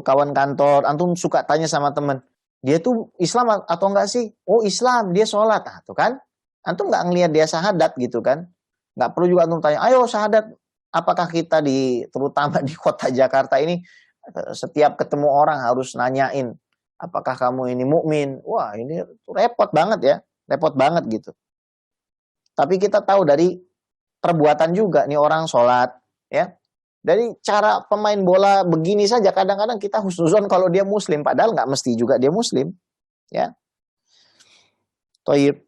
kawan kantor, antum suka tanya sama teman, dia tuh Islam atau enggak sih? Oh Islam, dia sholat. Nah, tuh kan, antum nggak ngelihat dia syahadat gitu kan? Nggak perlu juga antum tanya, ayo syahadat. Apakah kita terutama di kota Jakarta ini, setiap ketemu orang harus nanyain, apakah kamu ini mukmin? Wah, ini repot banget gitu. Tapi kita tahu dari perbuatan juga nih orang sholat, ya. Dari cara pemain bola begini saja kadang-kadang kita husnuzon kalau dia muslim, padahal nggak mesti juga dia muslim, ya. Thayyib.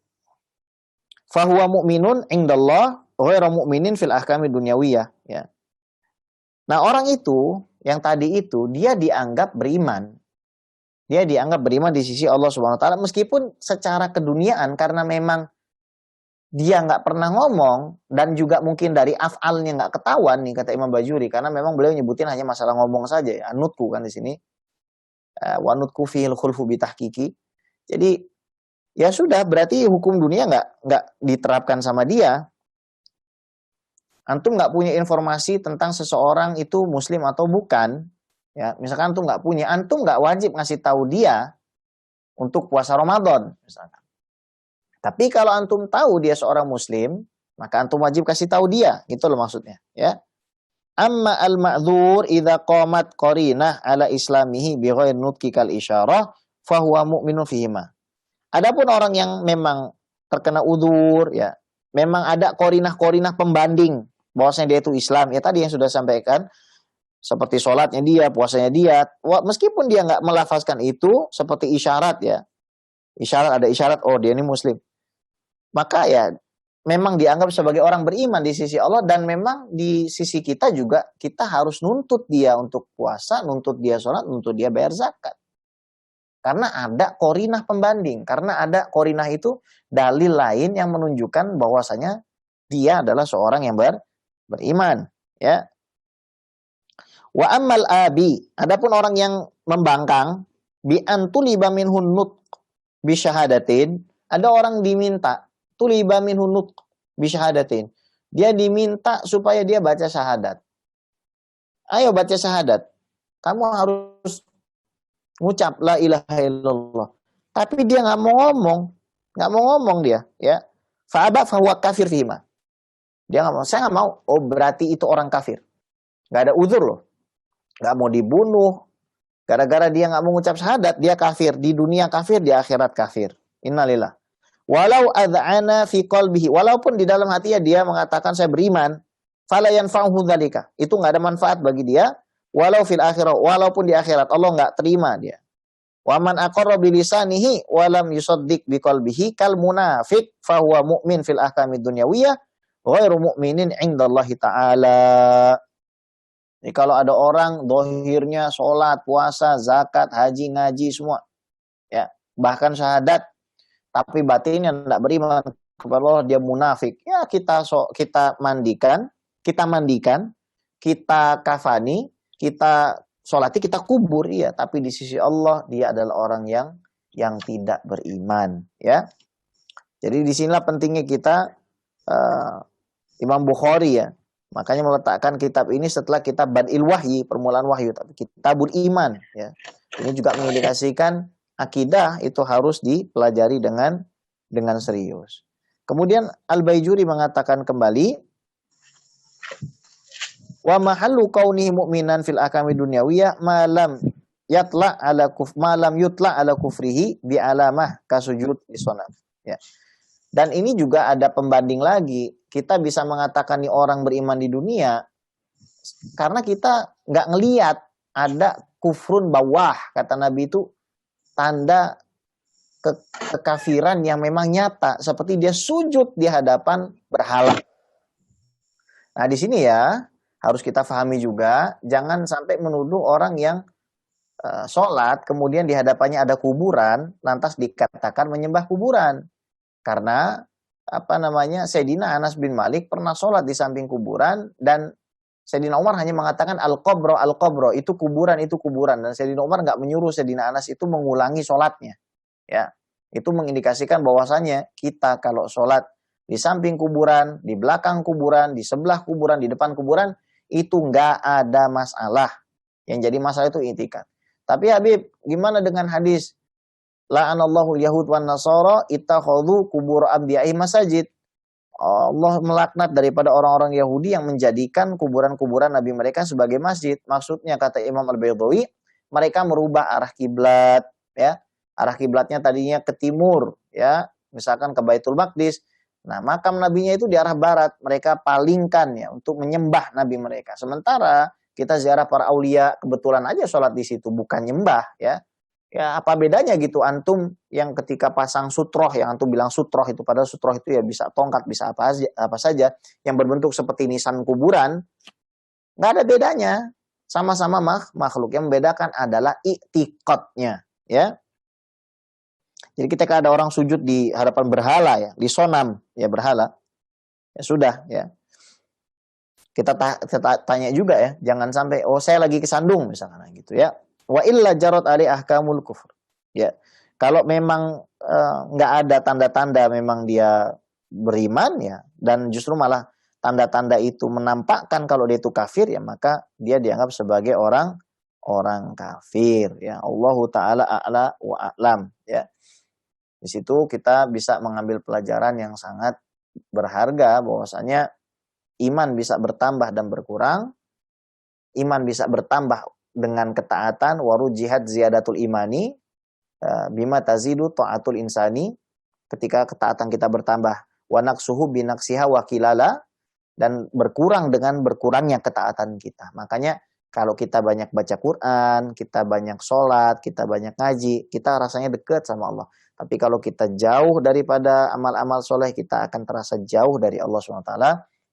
Fahuwa mu'minun indallah ghairu mu'minin fil ahkami dunyawiyah, ya. Nah, orang itu yang tadi itu dia dianggap beriman. Dia dianggap beriman di sisi Allah Subhanahu wa taala meskipun secara keduniaan karena memang dia nggak pernah ngomong dan juga mungkin dari af'alnya nggak ketahuan nih kata Imam Bajuri, karena memang beliau nyebutin hanya masalah ngomong saja ya, anutku kan di sini. Wa nutku fihil khulfu bitahqiqi. Jadi ya sudah, berarti hukum dunia nggak diterapkan sama dia. Antum nggak punya informasi tentang seseorang itu muslim atau bukan. Ya, misalkan antum nggak wajib ngasih tahu dia untuk puasa Ramadan, misalkan. Tapi kalau antum tahu dia seorang muslim, maka antum wajib kasih tahu dia, gitu loh maksudnya, ya. Amma al-ma'dzur idza qamat qarinah ala islamihi bi ghairi nutqi kal isyarah fa huwa mu'minun fihima. Adapun orang yang memang terkena udzur, ya, memang ada qarinah pembanding bahwasanya dia itu Islam, ya tadi yang sudah sampaikan, seperti sholatnya dia, puasanya dia, meskipun dia nggak melafazkan itu, seperti isyarat, ya. Ada isyarat, oh dia ini muslim. Maka ya memang dianggap sebagai orang beriman di sisi Allah, dan memang di sisi kita juga kita harus nuntut dia untuk puasa, nuntut dia sholat, nuntut dia bayar zakat. Karena ada qarinah pembanding, karena ada qarinah itu dalil lain yang menunjukkan bahwasanya dia adalah seorang yang beriman, ya. Wa ammal abi, adapun orang yang membangkang, bi antuliba minhun nutq bi syahadatin, ada orang diminta tuliba minhun nutq bi syahadatin, dia diminta supaya dia baca syahadat. Ayo baca syahadat, kamu harus ngucap la ilaha illallah, tapi dia nggak mau ngomong dia, ya. Fa'aba fahuwa kafir fihima, dia nggak mau, saya nggak mau, oh berarti itu orang kafir, nggak ada uzur loh. Gak mau dibunuh gara-gara dia gak mau ngucap syahadat, dia kafir di dunia, kafir di akhirat, kafir. Innalillah. Walau ad'ana fi qalbihi, walaupun di dalam hatinya dia mengatakan saya beriman, fala yanfa'uhu dzalika, itu gak ada manfaat bagi dia. Walau fil akhirah, walaupun di akhirat Allah gak terima dia. Wa man aqarra bi lisanihi wa lam yusaddiq bi qalbihi kal munafiq fa huwa mu'min fil ahkamid dunyawiyah ghairu mu'minin indallahi ta'ala. Jadi kalau ada orang dohirnya sholat, puasa, zakat, haji, ngaji semua, ya, bahkan syahadat, tapi batinnya tidak beriman kepada Allah, dia munafik. Ya kita mandikan, kita kafani, kita sholati, kita kubur, ya. Tapi di sisi Allah dia adalah orang yang tidak beriman, ya. Jadi disinilah pentingnya kita Imam Bukhari, ya. Makanya meletakkan kitab ini setelah kitab Bad'il Wahyi, permulaan wahyu, tapi kitabul iman ya. Ini juga mengindikasikan akidah itu harus dipelajari dengan serius. Kemudian Al-Baijuri mengatakan kembali, wa mahallu kaunihi mu'minan fil akami dunyawiyah malam yutla ala kufrihi bi alamah kasujud lisonam. Ya. Dan ini juga ada pembanding lagi. Kita bisa mengatakan nih orang beriman di dunia karena kita nggak ngelihat ada kufrun bawah, kata Nabi itu tanda kekafiran yang memang nyata, seperti dia sujud di hadapan berhala. Nah di sini ya harus kita pahami juga, jangan sampai menuduh orang yang sholat kemudian di hadapannya ada kuburan, lantas dikatakan menyembah kuburan. Karena Sayyidina Anas bin Malik pernah sholat di samping kuburan dan Sayyidina Umar hanya mengatakan al-qabro itu kuburan dan Sayyidina Umar nggak menyuruh Sayyidina Anas itu mengulangi sholatnya. Ya, itu mengindikasikan bahwasanya kita kalau sholat di samping kuburan, di belakang kuburan, di sebelah kuburan, di depan kuburan itu nggak ada masalah. Yang jadi masalah itu i'tikad. Tapi Habib, gimana dengan hadis la'anallahu al-yahud wan nasara ittakhadhu qubur anbiya'i masajid. Allah melaknat daripada orang-orang Yahudi yang menjadikan kuburan-kuburan nabi mereka sebagai masjid. Maksudnya kata Imam Al-Baydawi, mereka merubah arah kiblat ya. Arah kiblatnya tadinya ke timur ya, misalkan ke Baitul Maqdis. Nah, makam nabinya itu di arah barat, mereka palingkan ya untuk menyembah nabi mereka. Sementara kita ziarah para aulia, kebetulan aja sholat di situ, bukan nyembah ya. Ya apa bedanya gitu antum yang ketika pasang sutroh, yang antum bilang sutroh itu, padahal sutroh itu ya bisa tongkat, bisa apa saja yang berbentuk seperti nisan kuburan, nggak ada bedanya, sama-sama makhluk. Yang membedakan adalah i'tiqadnya ya. Jadi ketika ada orang sujud di hadapan berhala ya, di sonam ya berhala, ya sudah ya. Kita tanya juga ya, jangan sampai saya lagi kesandung misalkan gitu ya. Wa illa jarot ali ahkamul kufur. Ya, kalau memang nggak ada tanda-tanda memang dia beriman ya, dan justru malah tanda-tanda itu menampakkan kalau dia itu kafir ya, maka dia dianggap sebagai orang kafir ya. Allahu taala a'la wa a'lam ya. Di situ kita bisa mengambil pelajaran yang sangat berharga bahwasanya iman bisa bertambah dan berkurang. Iman bisa bertambah dengan ketaatan, waru jihad ziyadatul imani bima tazidu ta'atul insani, ketika ketaatan kita bertambah, wa naqsuhu binaksiha wa kilala, dan berkurang dengan berkurangnya ketaatan kita. Makanya kalau kita banyak baca Quran, kita banyak sholat, kita banyak ngaji, kita rasanya dekat sama Allah. Tapi kalau kita jauh daripada amal-amal soleh, kita akan terasa jauh dari Allah SWT.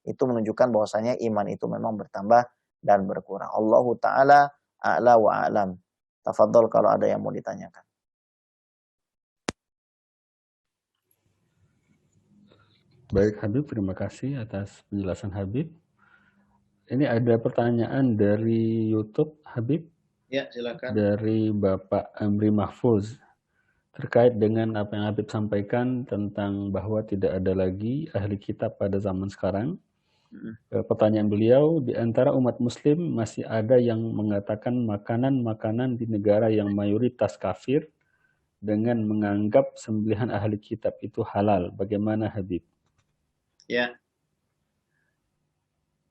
Itu menunjukkan bahwasanya iman itu memang bertambah dan berkurang. Allahu ta'ala a'la wa a'lam. Tafadhol kalau ada yang mau ditanyakan. Baik Habib, terima kasih atas penjelasan Habib. Ini ada pertanyaan dari YouTube Habib. Ya, silakan. Dari Bapak Amri Mahfuz. Terkait dengan apa yang Habib sampaikan tentang bahwa tidak ada lagi ahli kitab pada zaman sekarang. Pertanyaan beliau, di antara umat muslim masih ada yang mengatakan makanan-makanan di negara yang mayoritas kafir dengan menganggap sembelihan ahli kitab itu halal. Bagaimana Habib? Ya.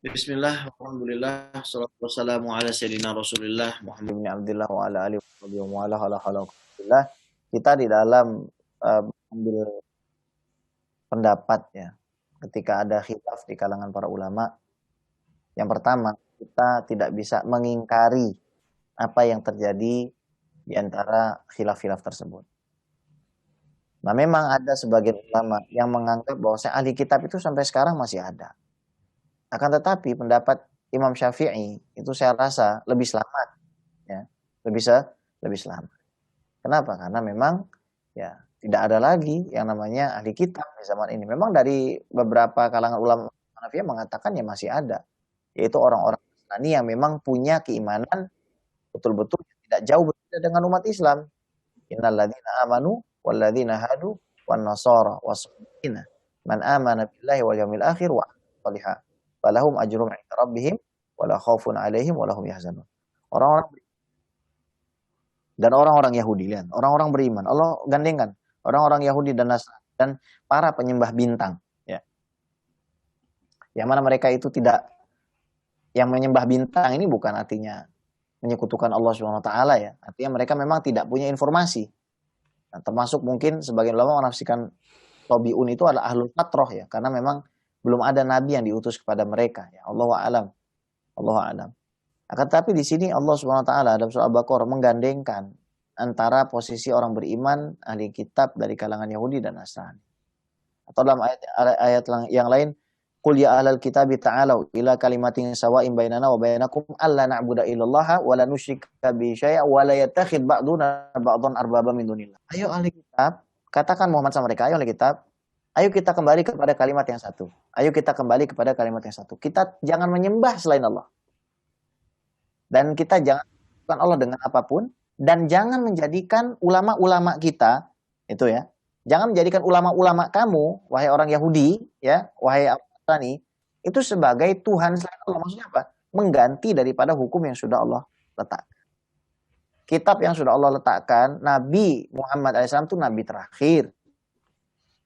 Bismillah, alhamdulillah, salatu wassalamu ala sayyidina Rasulillah Muhammad bin Abdullah wa ala alihi wa ala kita di dalam ambil pendapat ya. Ketika ada khilaf di kalangan para ulama, yang pertama kita tidak bisa mengingkari apa yang terjadi di antara khilaf-khilaf tersebut. Nah memang ada sebagian ulama yang menganggap bahwa ahli kitab itu sampai sekarang masih ada. Akan tetapi pendapat Imam Syafi'i itu saya rasa lebih selamat, ya, lebih selamat. Kenapa? Karena memang ya tidak ada lagi yang namanya ahli kitab di zaman ini. Memang dari beberapa kalangan ulama Hanafiyah mengatakan ya masih ada, yaitu orang-orang Nasrani yang memang punya keimanan betul-betul tidak jauh berbeda dengan umat Islam. Innalladzina amanu walladzina hadu wan nasara was-sabiina man amana billahi wal yawmil akhir wa salihah falahum ajrum 'inda rabbihim wala khaufun 'alaihim wala hum yahzanun. Orang-orang dan orang-orang Yahudi, lihat, orang-orang beriman. Allah gandengkan orang-orang Yahudi dan Nasrani dan para penyembah bintang, ya. Yang mana mereka itu tidak, yang menyembah bintang ini bukan artinya menyekutukan Allah Subhanahu wa taala, ya. Artinya mereka memang tidak punya informasi. Nah, termasuk mungkin sebagian ulama menafsirkan tabi'un itu adalah ahlul fatrah, ya, karena memang belum ada nabi yang diutus kepada mereka, ya. Allahu a'lam. Allahu a'lam. Akan tetapi di sini Allah Subhanahu wa taala dalam surah Al-Baqarah menggandengkan antara posisi orang beriman ahli kitab dari kalangan Yahudi dan Nasrani. Atau dalam ayat yang lain, qul ya ahlal kitabi ta'alu ila kalimatin sawa'in bainana wa bainakum alla na'budu illallaha wa la nusyrika bihi syai'a wa la yattakhidh ba'duna ba'dhan arbaba min dunillah. Ayo ahli kitab, katakan Muhammad sama mereka, ayo ahli kitab, ayo kita kembali kepada kalimat yang satu. Ayo kita kembali kepada kalimat yang satu. Kita jangan menyembah selain Allah. Dan kita jangan menyebutkan Allah dengan apapun, dan jangan menjadikan ulama-ulama kita itu, ya, jangan menjadikan ulama-ulama kamu wahai orang Yahudi, ya, wahai Nasrani, itu sebagai Tuhan selain Allah. Maksudnya apa? Mengganti daripada hukum yang sudah Allah letakkan, kitab yang sudah Allah letakkan. Nabi Muhammad alaihissalam itu nabi terakhir.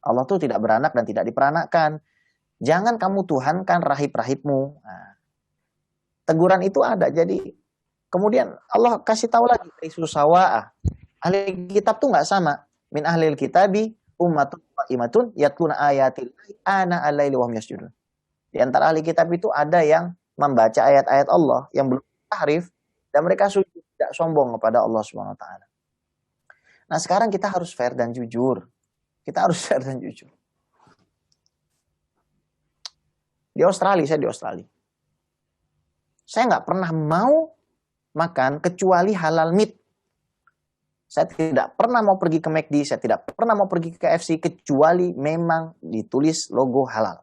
Allah tuh tidak beranak dan tidak diperanakkan. Jangan kamu tuhankan rahib-rahibmu. Nah, teguran itu ada. Jadi kemudian Allah kasih tahu lagi isu sawa'ah. Ahli kitab tuh nggak sama. Min ahlil kitabi ummatun qa'imatun yatluna ayatillahi ana al-laili wa hum yasjudun. Di antara ahli kitab itu ada yang membaca ayat-ayat Allah yang belum tahrif dan mereka sujud, tidak sombong kepada Allah Subhanahu wa taala. Nah, sekarang kita harus fair dan jujur. Kita harus fair dan jujur. Di Australia, saya di Australia. Saya nggak pernah mau makan kecuali halal meat. Saya tidak pernah mau pergi ke McD, saya tidak pernah mau pergi ke KFC kecuali memang ditulis logo halal.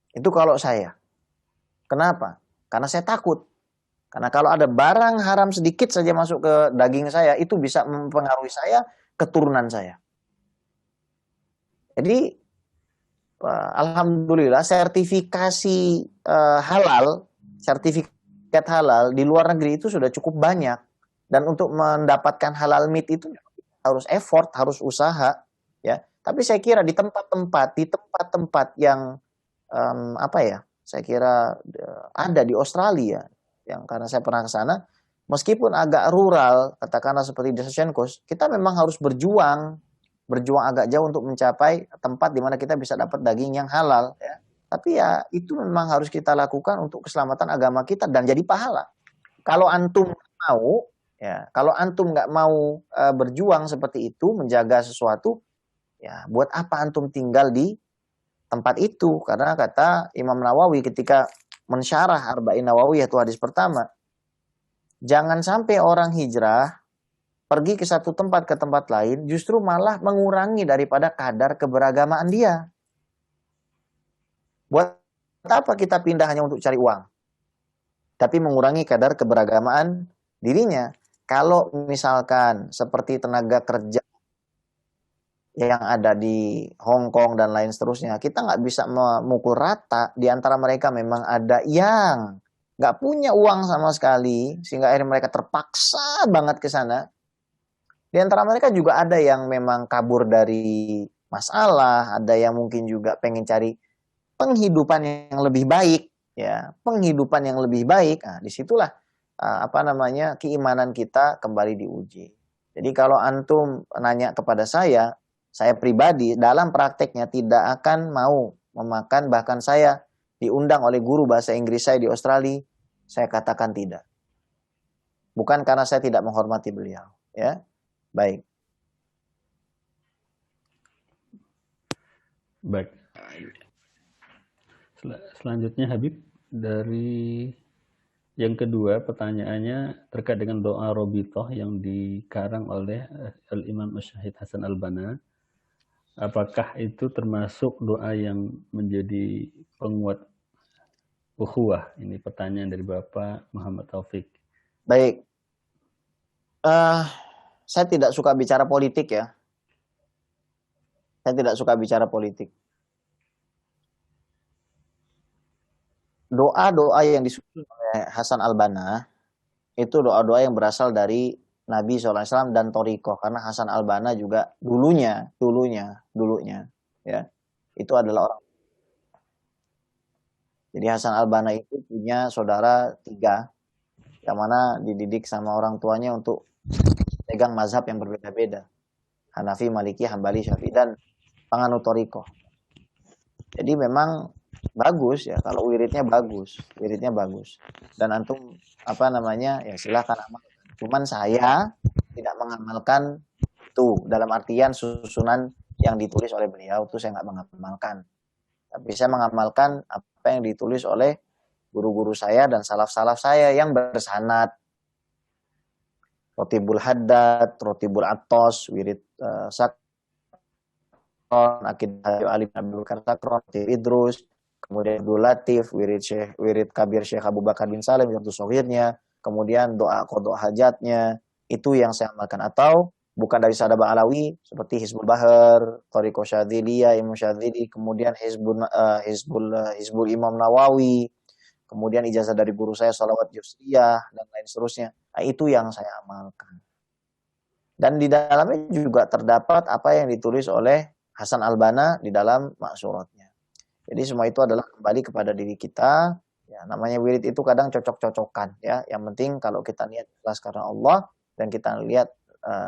Itu kalau saya. Kenapa? Karena saya takut. Karena kalau ada barang haram sedikit saja masuk ke daging saya, itu bisa mempengaruhi saya, keturunan saya. Jadi alhamdulillah sertifikasi sertifikat halal di luar negeri itu sudah cukup banyak, dan untuk mendapatkan halal meat itu harus effort, harus usaha, ya. Tapi saya kira di tempat-tempat yang saya kira ada di Australia, yang karena saya pernah ke sana, meskipun agak rural, katakanlah seperti di Sunshine Coast, kita memang harus berjuang agak jauh untuk mencapai tempat di mana kita bisa dapat daging yang halal, ya. Tapi ya itu memang harus kita lakukan untuk keselamatan agama kita dan jadi pahala. Kalau antum mau, ya, kalau antum nggak mau berjuang seperti itu, menjaga sesuatu, ya buat apa antum tinggal di tempat itu? Karena kata Imam Nawawi ketika mensyarah Arba'in Nawawiyah, itu hadis pertama, jangan sampai orang hijrah pergi ke satu tempat ke tempat lain, justru malah mengurangi daripada kadar keberagamaan dia. Buat apa kita pindah hanya untuk cari uang, tapi mengurangi kadar keberagamaan dirinya? Kalau misalkan seperti tenaga kerja yang ada di Hong Kong dan lain seterusnya, kita nggak bisa memukul rata. Di antara mereka memang ada yang nggak punya uang sama sekali, sehingga akhirnya mereka terpaksa banget ke sana. Di antara mereka juga ada yang memang kabur dari masalah, ada yang mungkin juga pengen cari penghidupan yang lebih baik, ya, penghidupan yang lebih baik. Nah, disitulah keimanan kita kembali diuji. Jadi kalau antum nanya kepada saya pribadi dalam prakteknya tidak akan mau memakan, bahkan saya diundang oleh guru bahasa Inggris saya di Australia, saya katakan tidak. Bukan karena saya tidak menghormati beliau, ya. Baik. Baik. Selanjutnya Habib, dari yang kedua pertanyaannya terkait dengan doa Robitoh yang dikarang oleh Al-Imam Syahid Hasan Al-Banna. Apakah itu termasuk doa yang menjadi penguat ukhuwah? Ini pertanyaan dari Bapak Muhammad Taufik. Baik. Saya tidak suka bicara politik, ya. Saya tidak suka bicara politik. doa-doa yang disusun oleh Hasan Al-Banna itu doa-doa yang berasal dari Nabi SAW dan Toriko, karena Hasan Al-Banna juga dulunya ya itu adalah orang. Jadi Hasan Al-Banna itu punya saudara 3, yang mana dididik sama orang tuanya untuk pegang mazhab yang berbeda-beda, Hanafi, Maliki, Hambali, Syafi'i, dan penganut Toriko. Jadi memang bagus ya kalau wiridnya bagus dan antum ya silakan amalkan. Cuman saya tidak mengamalkan itu dalam artian susunan yang ditulis oleh beliau itu saya nggak mengamalkan, tapi saya mengamalkan apa yang ditulis oleh guru-guru saya dan salaf-salaf saya yang bersanad. Rotibul Haddad, Rotibul Atos, wirid Sakron, Akidah Ali bin Abdul Bakar Sakron, Idrus, kemudian Abdul Latif, wirid Kabir Syekh Abu Bakar bin Salim, Yaitu Sohirnya, kemudian doa qodok hajatnya, itu yang saya amalkan. Atau bukan dari Sadaba Alawi, seperti Hizbul Bahar, Thariqah Syadziliyah, Imam Syadzili, kemudian Hizbul Imam Nawawi, kemudian ijazah dari guru saya Shalawat Yusriyah, dan lain seterusnya. Nah, itu yang saya amalkan. Dan di dalamnya juga terdapat apa yang ditulis oleh Hasan Al-Banna di dalam maksuratnya. Jadi semua itu adalah kembali kepada diri kita. Ya, namanya wirid itu kadang cocok-cocokan. Ya, yang penting kalau kita niat ikhlas karena Allah dan kita lihat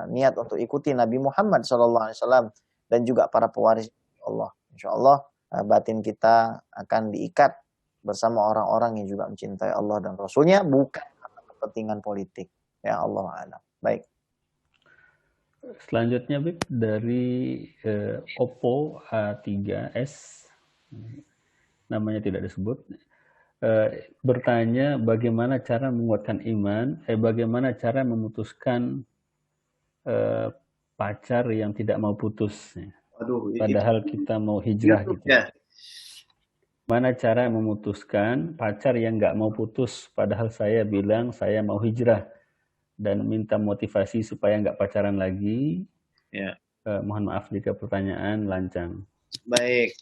niat untuk ikuti Nabi Muhammad SAW dan juga para pewaris Allah. Insya Allah batin kita akan diikat bersama orang-orang yang juga mencintai Allah dan Rasulnya, bukan karena kepentingan politik. Ya Allah a'lam. Baik. Selanjutnya Bib, dari Oppo A3s, namanya tidak disebut, bertanya bagaimana cara menguatkan iman, bagaimana cara memutuskan pacar yang tidak mau putus. Padahal kita mau hijrah gitu. Ya. Mana cara memutuskan pacar yang nggak mau putus, padahal saya bilang saya mau hijrah dan minta motivasi supaya nggak pacaran lagi. Ya. Mohon maaf jika pertanyaan lancang. Baik.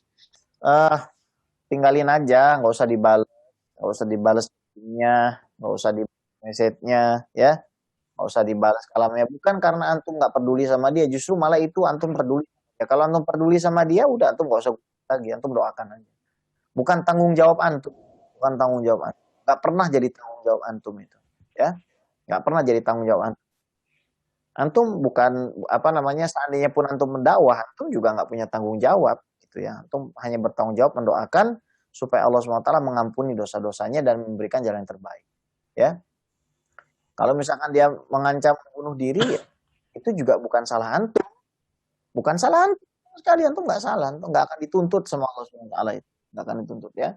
Tinggalin aja, nggak usah dibalas nggak usah di message-nya, ya, nggak usah dibalas kalamnya. Bukan karena antum nggak peduli sama dia, justru malah itu antum peduli. Ya kalau antum peduli sama dia, udah antum nggak usah lagi, antum doakan aja. Bukan tanggung jawab antum, nggak pernah jadi tanggung jawab antum itu, ya, nggak pernah jadi tanggung jawab antum. Antum bukan seandainya pun antum mendakwah, antum juga nggak punya tanggung jawab, gitu ya. Antum hanya bertanggung jawab mendoakan supaya Allah SWT mengampuni dosa-dosanya dan memberikan jalan yang terbaik, ya. Kalau misalkan dia mengancam bunuh diri, ya, itu juga bukan salah antum, sekali, antum nggak salah, antum nggak akan dituntut sama Allah SWT itu. Nggak akan dituntut, ya.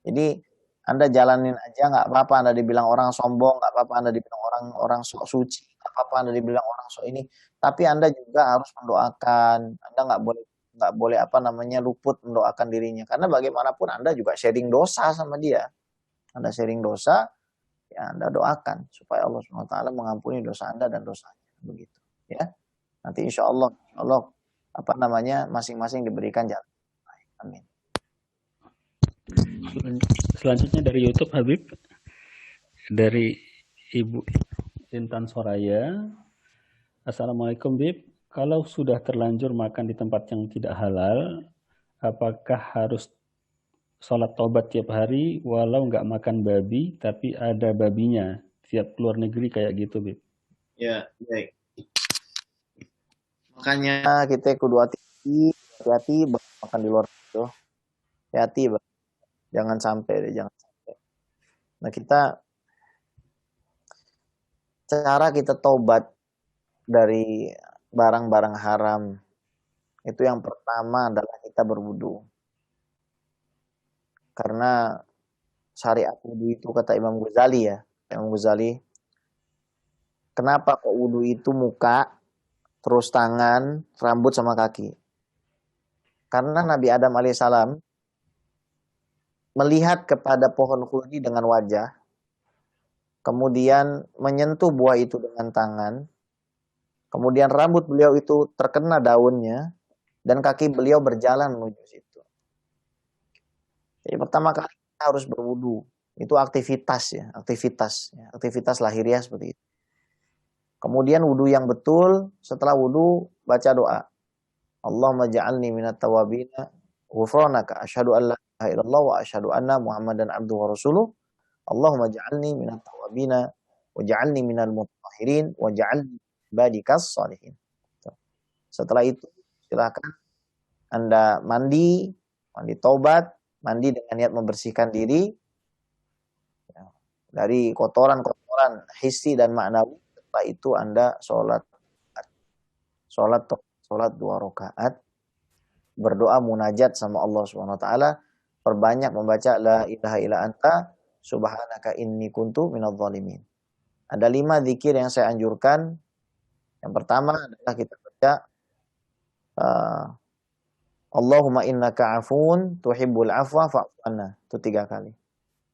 Jadi Anda jalanin aja, nggak apa-apa Anda dibilang orang sombong, nggak apa-apa Anda dibilang orang sok suci, nggak apa-apa Anda dibilang orang sok ini, tapi Anda juga harus mendoakan. Anda nggak boleh luput mendoakan dirinya, karena bagaimanapun Anda juga sharing dosa sama dia. Anda sharing dosa, ya Anda doakan supaya Allah SWT mengampuni dosa Anda dan dosanya, begitu, ya. Nanti insya Allah masing-masing diberikan jalan. Amin. Selanjutnya dari YouTube Habib, dari Ibu Intan Soraya. Assalamualaikum Bib, kalau sudah terlanjur makan di tempat yang tidak halal, apakah harus sholat taubat tiap hari walau nggak makan babi tapi ada babinya tiap keluar negeri kayak gitu Bib? Ya, baik. Makanya kita kudu hati-hati makan di luar itu. Hati-hati, jangan sampai. Nah, cara kita taubat dari barang-barang haram itu yang pertama adalah kita berwudu. Karena syariat wudu itu kata Imam Ghazali, kenapa kok wudu itu muka, terus tangan, rambut sama kaki? Karena Nabi Adam alaihissalam melihat kepada pohon khuldi dengan wajah, kemudian menyentuh buah itu dengan tangan, kemudian rambut beliau itu terkena daunnya, dan kaki beliau berjalan menuju situ. Jadi pertama kali harus berwudu. Itu aktivitas ya, aktivitas lahiriah seperti itu. Kemudian wudu yang betul, setelah wudu baca doa. Allahumma ja'alni minat tawabina ghufranaka asyhadu an la ilaha illallah wa asyhadu anna Muhammadan abduhu wa rasuluh. Allahumma ja'alni minat tawabina wa ja'alni minal mutahhirin wa ja'alni ibadikas salihin. Setelah itu silakan Anda mandi taubat, mandi dengan niat membersihkan diri dari kotoran-kotoran hissi dan maknawi. Setelah itu Anda sholat 2 rakaat, berdoa munajat sama Allah Subhanahu wa taala, perbanyak membaca la ilaha illa anta subhanaka inni kuntu minadh dhalimin. Ada 5 zikir yang saya anjurkan. Yang pertama adalah kita baca Allahumma innaka afun tuhibbul afwa fa'fu anna, itu 3 kali.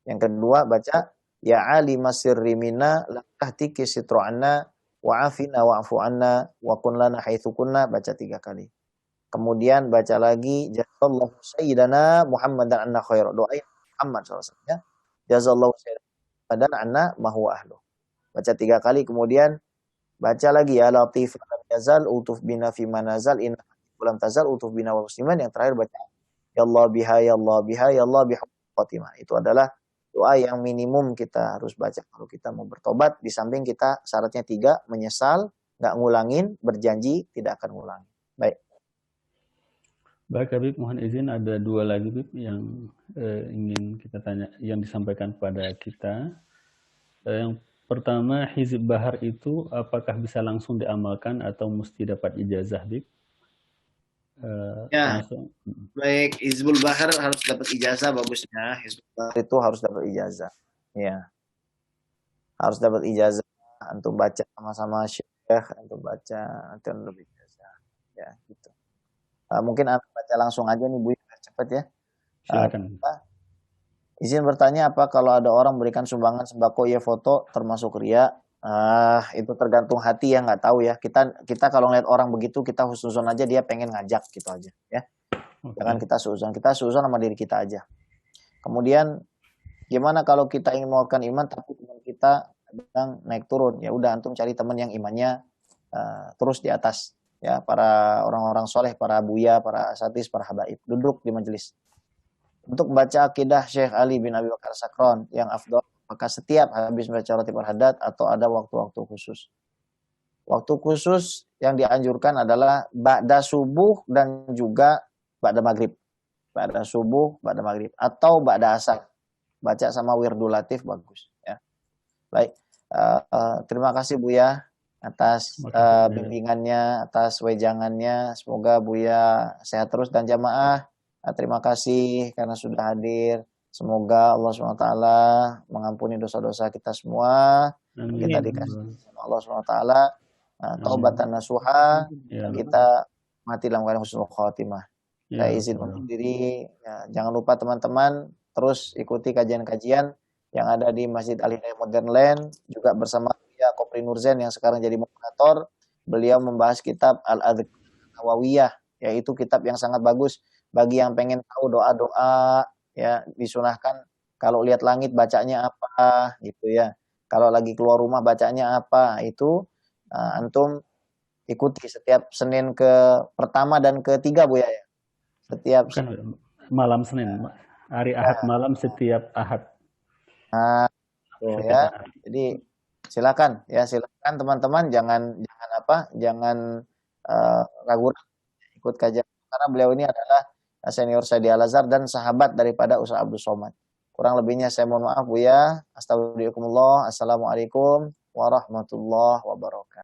Yang kedua baca ya alimas sirri minna la tahtiki sitru anna wa afina wa'fu anna wa kun lana haitsu kunna, baca 3 kali. Kemudian baca lagi jazallahu sayyidana Muhammadan anna khair, doain Muhammad sallallahu ya. Jazallahu sayyidana anna ma huwa ahlu. Baca 3 kali, kemudian baca lagi ya latif lam yazal utuf bina fi manazal in lam tazal utuf bina wa musliman. Yang terakhir baca ya Allah biha ya Allah biha ya Allah biha Fatimah. Itu adalah doa yang minimum kita harus baca kalau kita mau bertobat. Di samping kita syaratnya 3, menyesal, nggak ngulangin, berjanji tidak akan ngulangi. Baik Habib, mohon izin ada 2 lagi Habib yang ingin kita tanya, yang disampaikan kepada kita. Yang pertama, Hizib Bahar itu apakah bisa langsung diamalkan atau mesti dapat ijazah Habib? Ya, baik, Hizbul Bahar harus dapat ijazah, bagusnya Hizbul Bahar itu harus dapat ijazah. Ya, harus dapat ijazah. Antum baca sama-sama syekh, antum baca, antum dapat ijazah. Ya, gitu. Mungkin antum baca langsung aja nih Bu, cepat ya. Silakan. Izin bertanya, apa kalau ada orang memberikan sumbangan sembako ya foto termasuk riya? Itu tergantung hati ya, nggak tahu ya. Kita kalau ngeliat orang begitu kita husnuzon aja, dia pengen ngajak gitu aja ya. Jangan kita suuzon sama diri kita aja. Kemudian gimana kalau kita ingin menguatkan iman tapi teman kita sedang naik turun? Ya udah antum cari teman yang imannya terus di atas ya, para orang-orang soleh, para buya, para asatidz, para habaib, duduk di majelis. Untuk membaca akidah Syekh Ali bin Abi Bakar Sakron yang afdal, maka setiap habis membaca Ratib Al-Haddad atau ada waktu-waktu khusus. Waktu khusus yang dianjurkan adalah ba'da subuh dan juga ba'da maghrib. Ba'da subuh, ba'da maghrib. Atau ba'da asar. Baca sama Wirdul Latif, bagus. Ya. Baik, terima kasih Buya atas bimbingannya, atas wejangannya. Semoga Buya sehat terus dan jamaah. Terima kasih karena sudah hadir. Semoga Allah SWT mengampuni dosa-dosa kita semua. Amin. Kita dikasih sama Allah SWT taubatan nasuha. Ya, kita mati dalam keadaan husnul khatimah. Ya, saya izin undur diri. Ya, jangan lupa teman-teman terus ikuti kajian-kajian yang ada di Masjid Al-Hidayah Modern Land, juga bersama Buya Kopri Nurzain yang sekarang jadi moderator. Beliau membahas kitab Al-Adhkar Nawawiyah, yaitu kitab yang sangat bagus bagi yang pengen tahu doa-doa ya, disunahkan kalau lihat langit bacanya apa gitu ya. Kalau lagi keluar rumah bacanya apa, itu antum ikuti setiap Senin pertama dan ketiga Bu ya. Setiap malam Senin, hari Ahad malam setiap Ahad. Ya. Jadi silakan teman-teman, jangan ragu ikut kajian karena beliau ini adalah senior saya di Al-Azhar dan sahabat daripada Ustaz Abdul Somad. Kurang lebihnya saya mohon maaf Bu ya. Astagfirullah. Assalamualaikum warahmatullahi wabarakatuh.